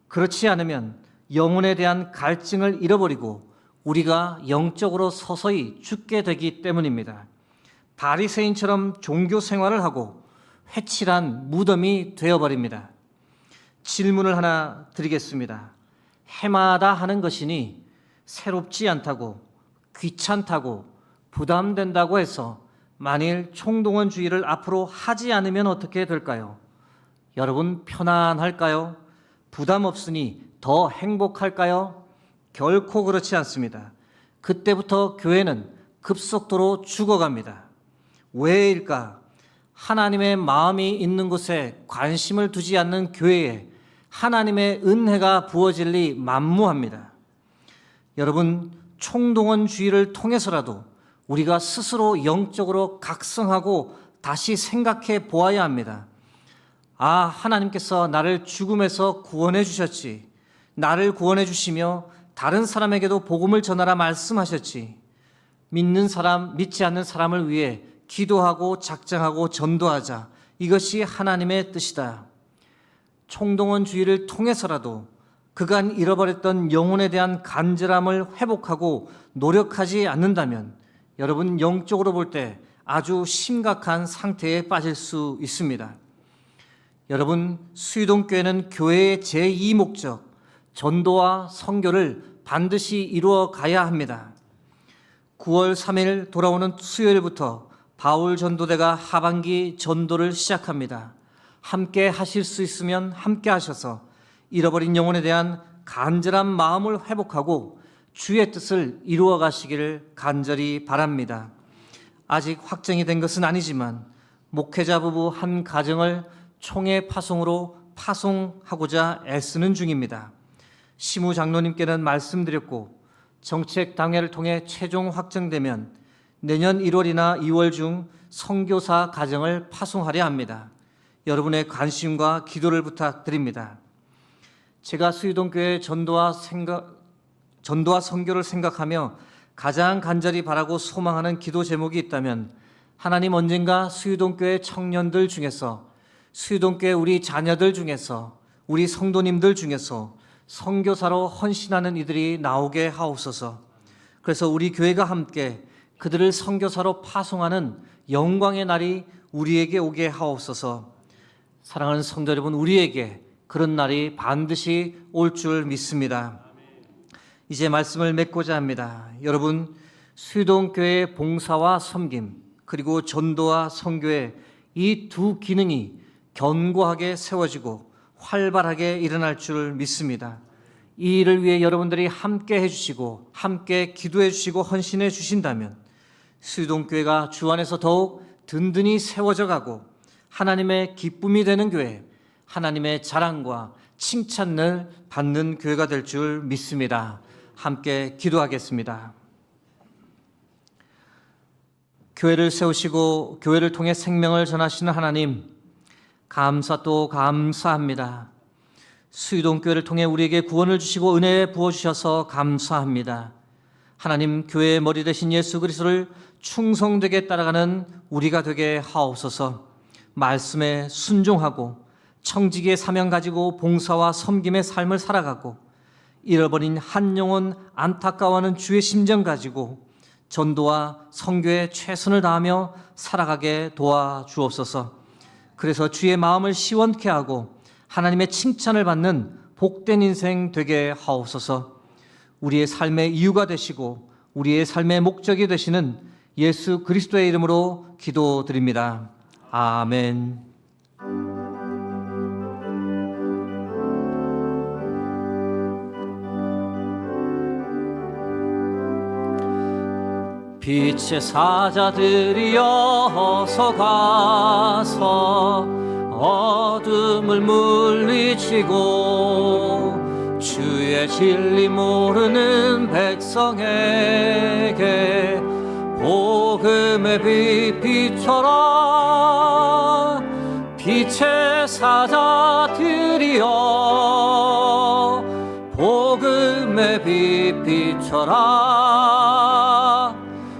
그렇지 않으면 영혼에 대한 갈증을 잃어버리고 우리가 영적으로 서서히 죽게 되기 때문입니다. 바리새인처럼 종교 생활을 하고 회칠한 무덤이 되어버립니다. 질문을 하나 드리겠습니다. 해마다 하는 것이니 새롭지 않다고, 귀찮다고, 부담된다고 해서 만일 총동원 주일을 앞으로 하지 않으면 어떻게 될까요? 여러분, 편안할까요? 부담 없으니 더 행복할까요? 결코 그렇지 않습니다. 그때부터 교회는 급속도로 죽어갑니다. 왜일까? 하나님의 마음이 있는 곳에 관심을 두지 않는 교회에 하나님의 은혜가 부어질 리 만무합니다. 여러분, 총동원 주의를 통해서라도 우리가 스스로 영적으로 각성하고 다시 생각해 보아야 합니다. 아, 하나님께서 나를 죽음에서 구원해 주셨지. 나를 구원해 주시며 다른 사람에게도 복음을 전하라 말씀하셨지. 믿는 사람, 믿지 않는 사람을 위해 기도하고 작정하고 전도하자. 이것이 하나님의 뜻이다. 총동원 주의를 통해서라도 그간 잃어버렸던 영혼에 대한 간절함을 회복하고 노력하지 않는다면 여러분, 영적으로 볼 때 아주 심각한 상태에 빠질 수 있습니다. 여러분, 수유동교회는 교회의 제2목적 전도와 선교를 반드시 이루어 가야 합니다. 9월 3일 돌아오는 수요일부터 바울 전도대가 하반기 전도를 시작합니다. 함께 하실 수 있으면 함께 하셔서 잃어버린 영혼에 대한 간절한 마음을 회복하고 주의 뜻을 이루어 가시기를 간절히 바랍니다. 아직 확정이 된 것은 아니지만 목회자 부부 한 가정을 총회 파송으로 파송하고자 애쓰는 중입니다. 시무 장로님께는 말씀드렸고 정책 당회를 통해 최종 확정되면 내년 1월이나 2월 중 선교사 가정을 파송하려 합니다. 여러분의 관심과 기도를 부탁드립니다. 제가 수유동교회 전도와 선교를 생각하며 가장 간절히 바라고 소망하는 기도 제목이 있다면 하나님 언젠가 수유동교회 청년들 중에서, 수유동교회 우리 자녀들 중에서, 우리 성도님들 중에서 선교사로 헌신하는 이들이 나오게 하옵소서. 그래서 우리 교회가 함께 그들을 선교사로 파송하는 영광의 날이 우리에게 오게 하옵소서. 사랑하는 성도 여러분, 우리에게 그런 날이 반드시 올 줄 믿습니다. 이제 말씀을 맺고자 합니다. 여러분, 수유동교회의 봉사와 섬김 그리고 전도와 선교의 이 두 기능이 견고하게 세워지고 활발하게 일어날 줄 믿습니다. 이 일을 위해 여러분들이 함께 해주시고 함께 기도해 주시고 헌신해 주신다면 수유동교회가 주 안에서 더욱 든든히 세워져 가고 하나님의 기쁨이 되는 교회, 하나님의 자랑과 칭찬을 받는 교회가 될 줄 믿습니다. 함께 기도하겠습니다. 교회를 세우시고 교회를 통해 생명을 전하시는 하나님, 감사 또 감사합니다. 수유동교회를 통해 우리에게 구원을 주시고 은혜 부어주셔서 감사합니다. 하나님, 교회의 머리 되신 예수 그리스도를 충성되게 따라가는 우리가 되게 하옵소서. 말씀에 순종하고 청지기의 사명 가지고 봉사와 섬김의 삶을 살아가고 잃어버린 한 영혼 안타까워하는 주의 심정 가지고 전도와 선교에 최선을 다하며 살아가게 도와주옵소서. 그래서 주의 마음을 시원케 하고 하나님의 칭찬을 받는 복된 인생 되게 하옵소서. 우리의 삶의 이유가 되시고 우리의 삶의 목적이 되시는 예수 그리스도의 이름으로 기도드립니다. 아멘. 빛의 사자들이여 어서 가서 어둠을 물리치고 주의 진리 모르는 백성에게 복음의 빛 비춰라. 빛의 사자들이여 복음의 빛 비춰라.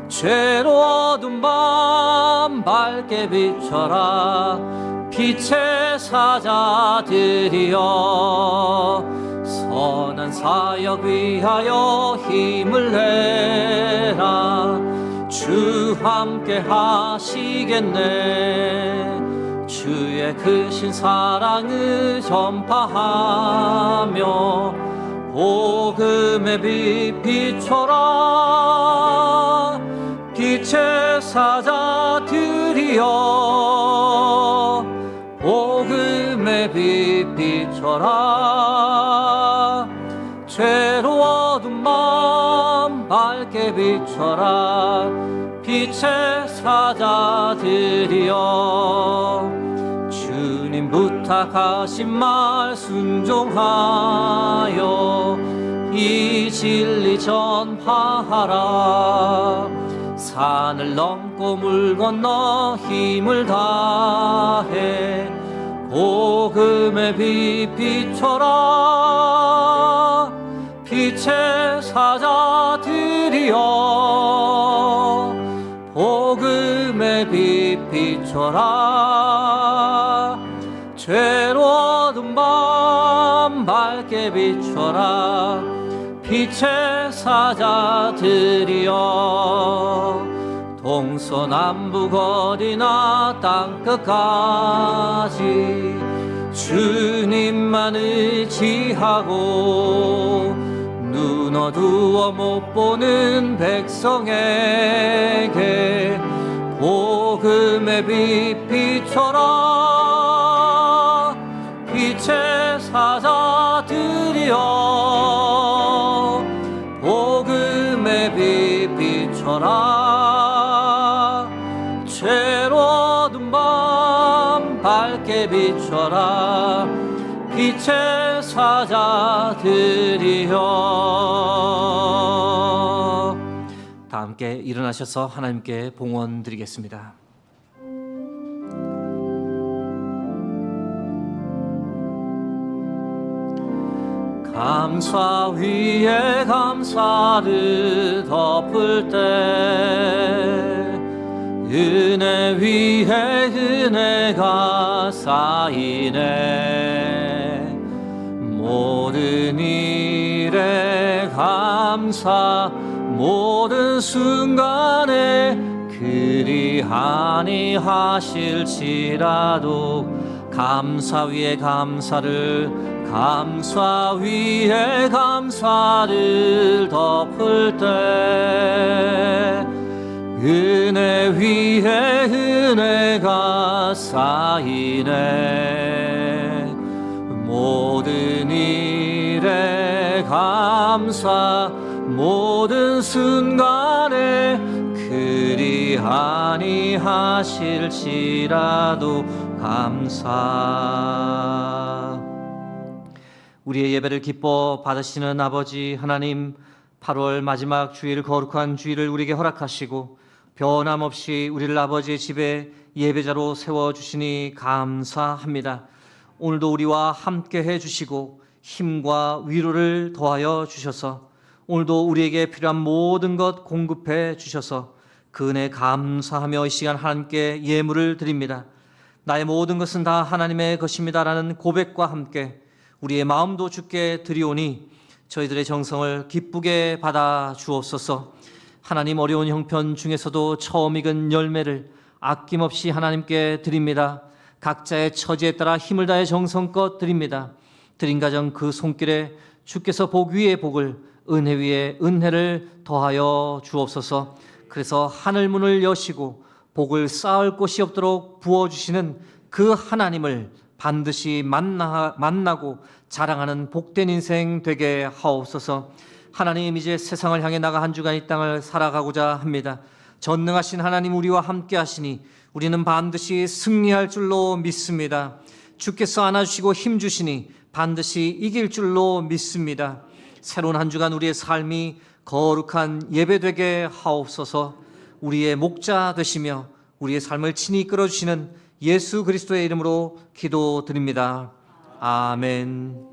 죄로 어두운 밤 밝게 비춰라. 빛의 사자들이여 선한 사역 위하여 힘을 내라. 주 함께 하시겠네. 주의 크신 사랑을 전파하며 복음의 빛 비춰라. 빛의 사자들이여 복음의 빛 비춰라. 죄로 어두운 밤 밝게 비춰라. 빛의 사자들이여 주님 부탁하신 말 순종하여 이 진리 전파하라. 산을 넘고 물 건너 힘을 다해 복음의 빛 비춰라. 빛의 사자들이여 복음의 빛 비춰라. 죄로 어두운 밤 밝게 비춰라. 빛의 사자들이여 동서남북 어디나 땅끝까지 주님만 의지하고 눈 눈 어두워 못 보는 백성에게 복음의 빛 비춰라. 빛의 사자들이여 복음의 빛 비춰라. 죄로 어두운 밤 밝게 비춰라. 빛의 사자들이여. 다 함께 일어나셔서 하나님께 봉헌 드리겠습니다. 감사 위에 감사를 덮을 때 은혜 위에 은혜가 쌓이네. 모든 일에 감사, 모든 순간에 그리하니 하실지라도 감사 위에 감사를, 감사 위에 감사를 덮을 때 은혜 위에 은혜가 쌓이네. 모든 일에 감사, 모든 순간에 그리하니 하실지라도 감사. 우리의 예배를 기뻐 받으시는 아버지 하나님, 8월 마지막 주일, 거룩한 주일을 우리에게 허락하시고 변함없이 우리를 아버지의 집에 예배자로 세워주시니 감사합니다. 오늘도 우리와 함께 해주시고 힘과 위로를 더하여 주셔서 오늘도 우리에게 필요한 모든 것 공급해 주셔서 그 은혜 감사하며 이 시간 하나님께 예물을 드립니다. 나의 모든 것은 다 하나님의 것입니다라는 고백과 함께 우리의 마음도 주께 드리오니 저희들의 정성을 기쁘게 받아 주옵소서. 하나님, 어려운 형편 중에서도 처음 익은 열매를 아낌없이 하나님께 드립니다. 각자의 처지에 따라 힘을 다해 정성껏 드립니다. 드린 가정 그 손길에 주께서 복 위에 복을, 은혜 위에 은혜를 더하여 주옵소서. 그래서 하늘문을 여시고 복을 쌓을 곳이 없도록 부어주시는 그 하나님을 반드시 만나고 자랑하는 복된 인생 되게 하옵소서. 하나님, 이제 세상을 향해 나가 한 주간 이 땅을 살아가고자 합니다. 전능하신 하나님 우리와 함께 하시니 우리는 반드시 승리할 줄로 믿습니다. 주께서 안아주시고 힘주시니 반드시 이길 줄로 믿습니다. 새로운 한 주간 우리의 삶이 거룩한 예배 되게 하옵소서. 우리의 목자 되시며 우리의 삶을 친히 이끌어주시는 예수 그리스도의 이름으로 기도드립니다. 아멘.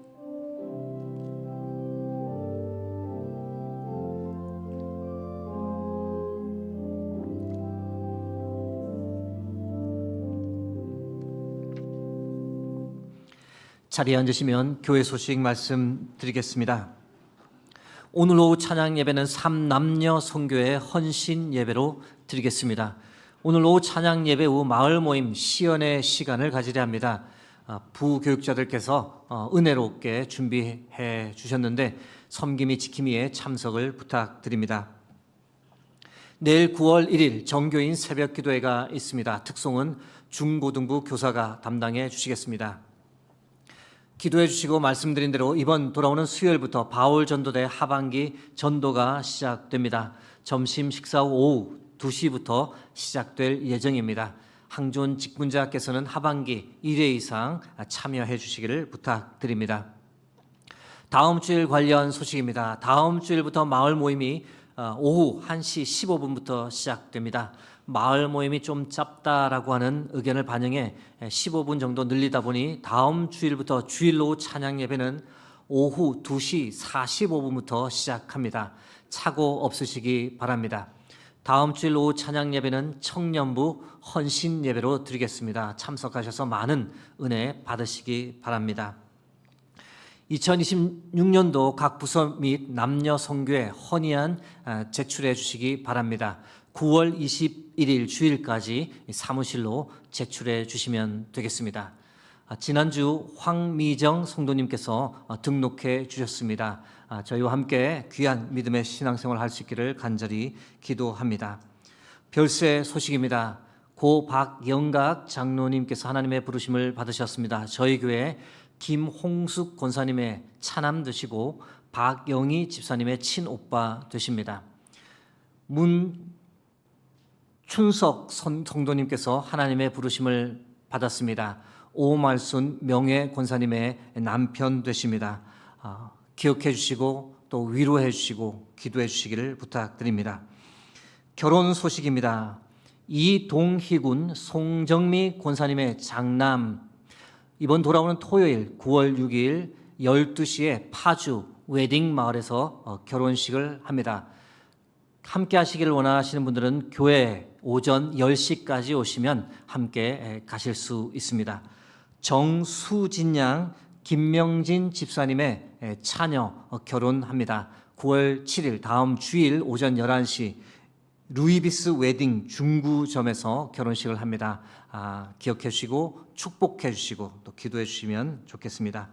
자리에 앉으시면 교회 소식 말씀드리겠습니다. 오늘 오후 찬양 예배는 3남녀 선교의 헌신 예배로 드리겠습니다. 오늘 오후 찬양 예배 후 마을 모임 시연의 시간을 가지려 합니다. 부교육자들께서 은혜롭게 준비해 주셨는데 섬김이 지킴이에 참석을 부탁드립니다. 내일 9월 1일 정교인 새벽 기도회가 있습니다. 특송은 중고등부 교사가 담당해 주시겠습니다. 기도해 주시고 말씀드린 대로 이번 돌아오는 수요일부터 바울 전도대 하반기 전도가 시작됩니다. 점심 식사 후 오후 2시부터 시작될 예정입니다. 항존 직분자께서는 하반기 1회 이상 참여해 주시기를 부탁드립니다. 다음 주일 관련 소식입니다. 다음 주일부터 마을 모임이 오후 1시 15분부터 시작됩니다. 마을 모임이 좀 짧다라고 하는 의견을 반영해 15분 정도 늘리다 보니 다음 주일부터 주일 오후 찬양 예배는 오후 2시 45분부터 시작합니다. 착오 없으시기 바랍니다. 다음 주일 오후 찬양 예배는 청년부 헌신 예배로 드리겠습니다. 참석하셔서 많은 은혜 받으시기 바랍니다. 2026년도 각 부서 및 남녀 선교회 헌의안 제출해 주시기 바랍니다. 9월 21일 주일까지 사무실로 제출해 주시면 되겠습니다. 지난주 황미정 성도님께서 등록해 주셨습니다. 저희와 함께 귀한 믿음의 신앙생활을 할 수 있기를 간절히 기도합니다. 별세 소식입니다. 고 박영각 장로님께서 하나님의 부르심을 받으셨습니다. 저희 교회 김홍숙 권사님의 차남 되시고 박영희 집사님의 친오빠 되십니다. 문춘석 성도님께서 하나님의 부르심을 받았습니다. 오말순 명예 권사님의 남편 되십니다. 기억해 주시고 또 위로해 주시고 기도해 주시기를 부탁드립니다. 결혼 소식입니다. 이동희군 송정미 권사님의 장남, 이번 돌아오는 토요일 9월 6일 12시에 파주 웨딩 마을에서 결혼식을 합니다. 함께 하시기를 원하시는 분들은 교회 오전 10시까지 오시면 함께 가실 수 있습니다. 정수진 양, 김명진 집사님의 차녀 결혼합니다. 9월 7일 다음 주일 오전 11시 루이비스 웨딩 중구점에서 결혼식을 합니다. 기억해 주시고 축복해 주시고 또 기도해 주시면 좋겠습니다.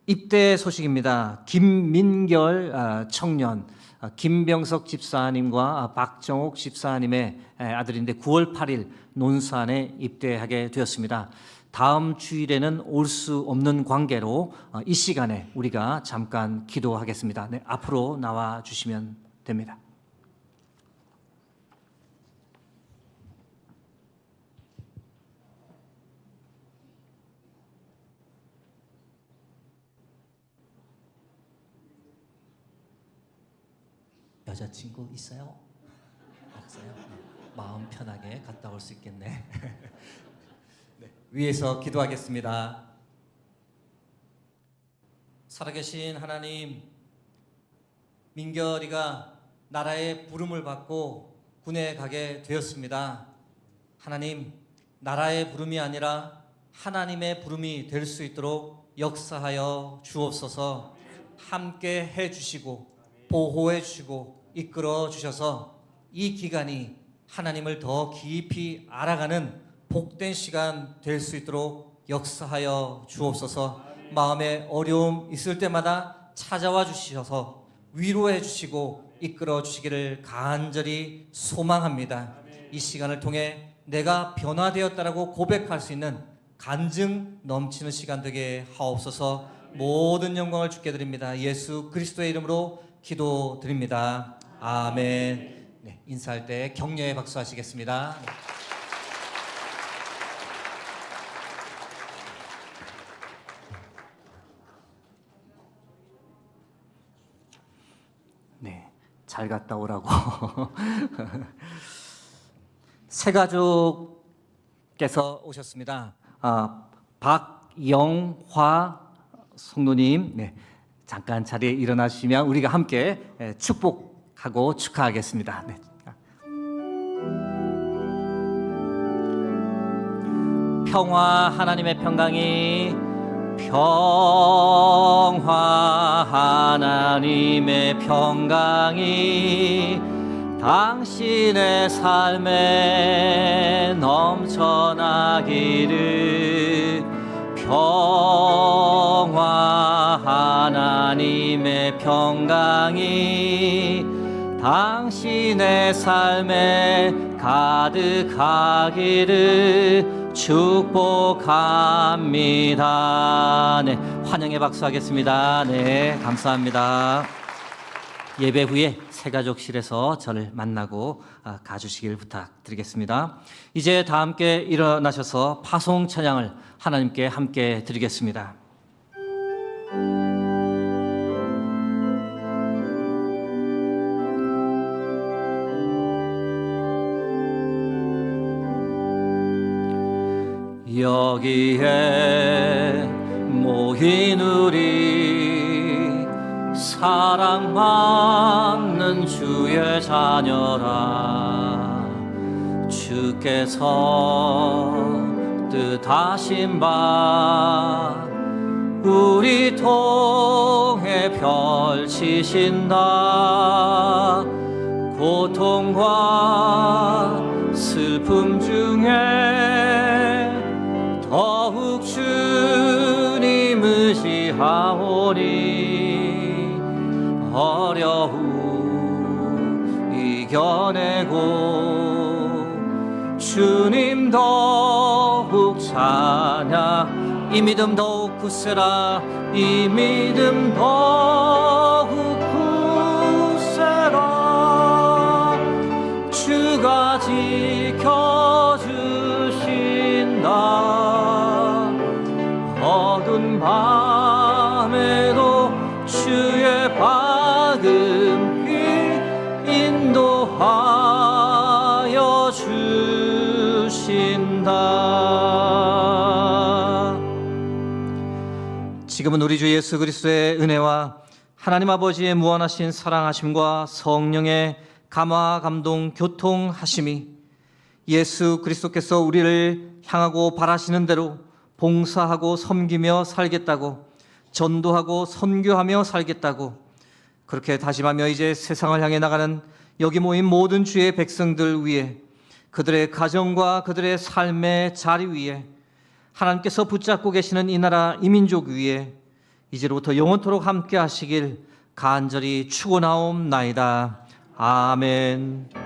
입대 소식입니다. 김민결 청년, 김병석 집사님과 박정옥 집사님의 아들인데 9월 8일 논산에 입대하게 되었습니다. 다음 주일에는 올 수 없는 관계로 이 시간에 우리가 잠깐 기도하겠습니다. 네, 앞으로 나와 주시면 됩니다. 여자친구 있어요? 없어요? 마음 편하게 갔다 올 수 있겠네. 네, 위에서 기도하겠습니다. 살아계신 하나님, 민결이가 나라의 부름을 받고 군에 가게 되었습니다. 하나님, 나라의 부름이 아니라 하나님의 부름이 될 수 있도록 역사하여 주옵소서. 함께 해주시고 보호해 주시고 이끌어 주셔서 이 기간이 하나님을 더 깊이 알아가는 복된 시간 될 수 있도록 역사하여 주옵소서. 마음에 어려움 있을 때마다 찾아와 주셔서 위로해 주시고 이끌어 주시기를 간절히 소망합니다. 이 시간을 통해 내가 변화되었다라고 고백할 수 있는 간증 넘치는 시간 되게 하옵소서. 모든 영광을 주께 드립니다. 예수 그리스도의 이름으로 기도드립니다. 아멘. 네, 인사할 때 격려의 박수 하시겠습니다. 네, 잘 갔다 오라고. 세 가족께서 오셨습니다. 박영화 성도님, 네, 잠깐 자리에 일어나시면 우리가 함께 축복하고 축하하겠습니다. 네. 평화, 하나님의 평강이, 평화, 하나님의 평강이 당신의 삶에 넘쳐나기를. 평화, 하나님의 평강이 당신의 삶에 가득하기를 축복합니다. 네, 환영의 박수 하겠습니다. 네, 감사합니다. 예배 후에 새가족실에서 저를 만나고 가주시길 부탁드리겠습니다. 이제 다 함께 일어나셔서 파송 찬양을 하나님께 함께 드리겠습니다. 여기에 모인 우리 사랑받는 주의 자녀라. 주께서 뜻하신 바 우리 통해 펼치신다. 고통과 슬픔 중에 더욱 가오니 어려움 이겨내고 주님 더욱 찬양 이 믿음 더욱 굳세라 이 믿음 더욱 굳세라 주가 지켜주신다 어두운 밤에도 주의 밝은 길 인도하여 주신다. 지금은 우리 주 예수 그리스도의 은혜와 하나님 아버지의 무한하신 사랑하심과 성령의 감화 감동 교통하심이 예수 그리스도께서 우리를 향하고 바라시는 대로 봉사하고 섬기며 살겠다고 전도하고 선교하며 살겠다고 그렇게 다짐하며 이제 세상을 향해 나가는 여기 모인 모든 주의 백성들 위해 그들의 가정과 그들의 삶의 자리 위에 하나님께서 붙잡고 계시는 이 나라 이 민족 위에 이제로부터 영원토록 함께 하시길 간절히 축원하옵나이다. 아멘.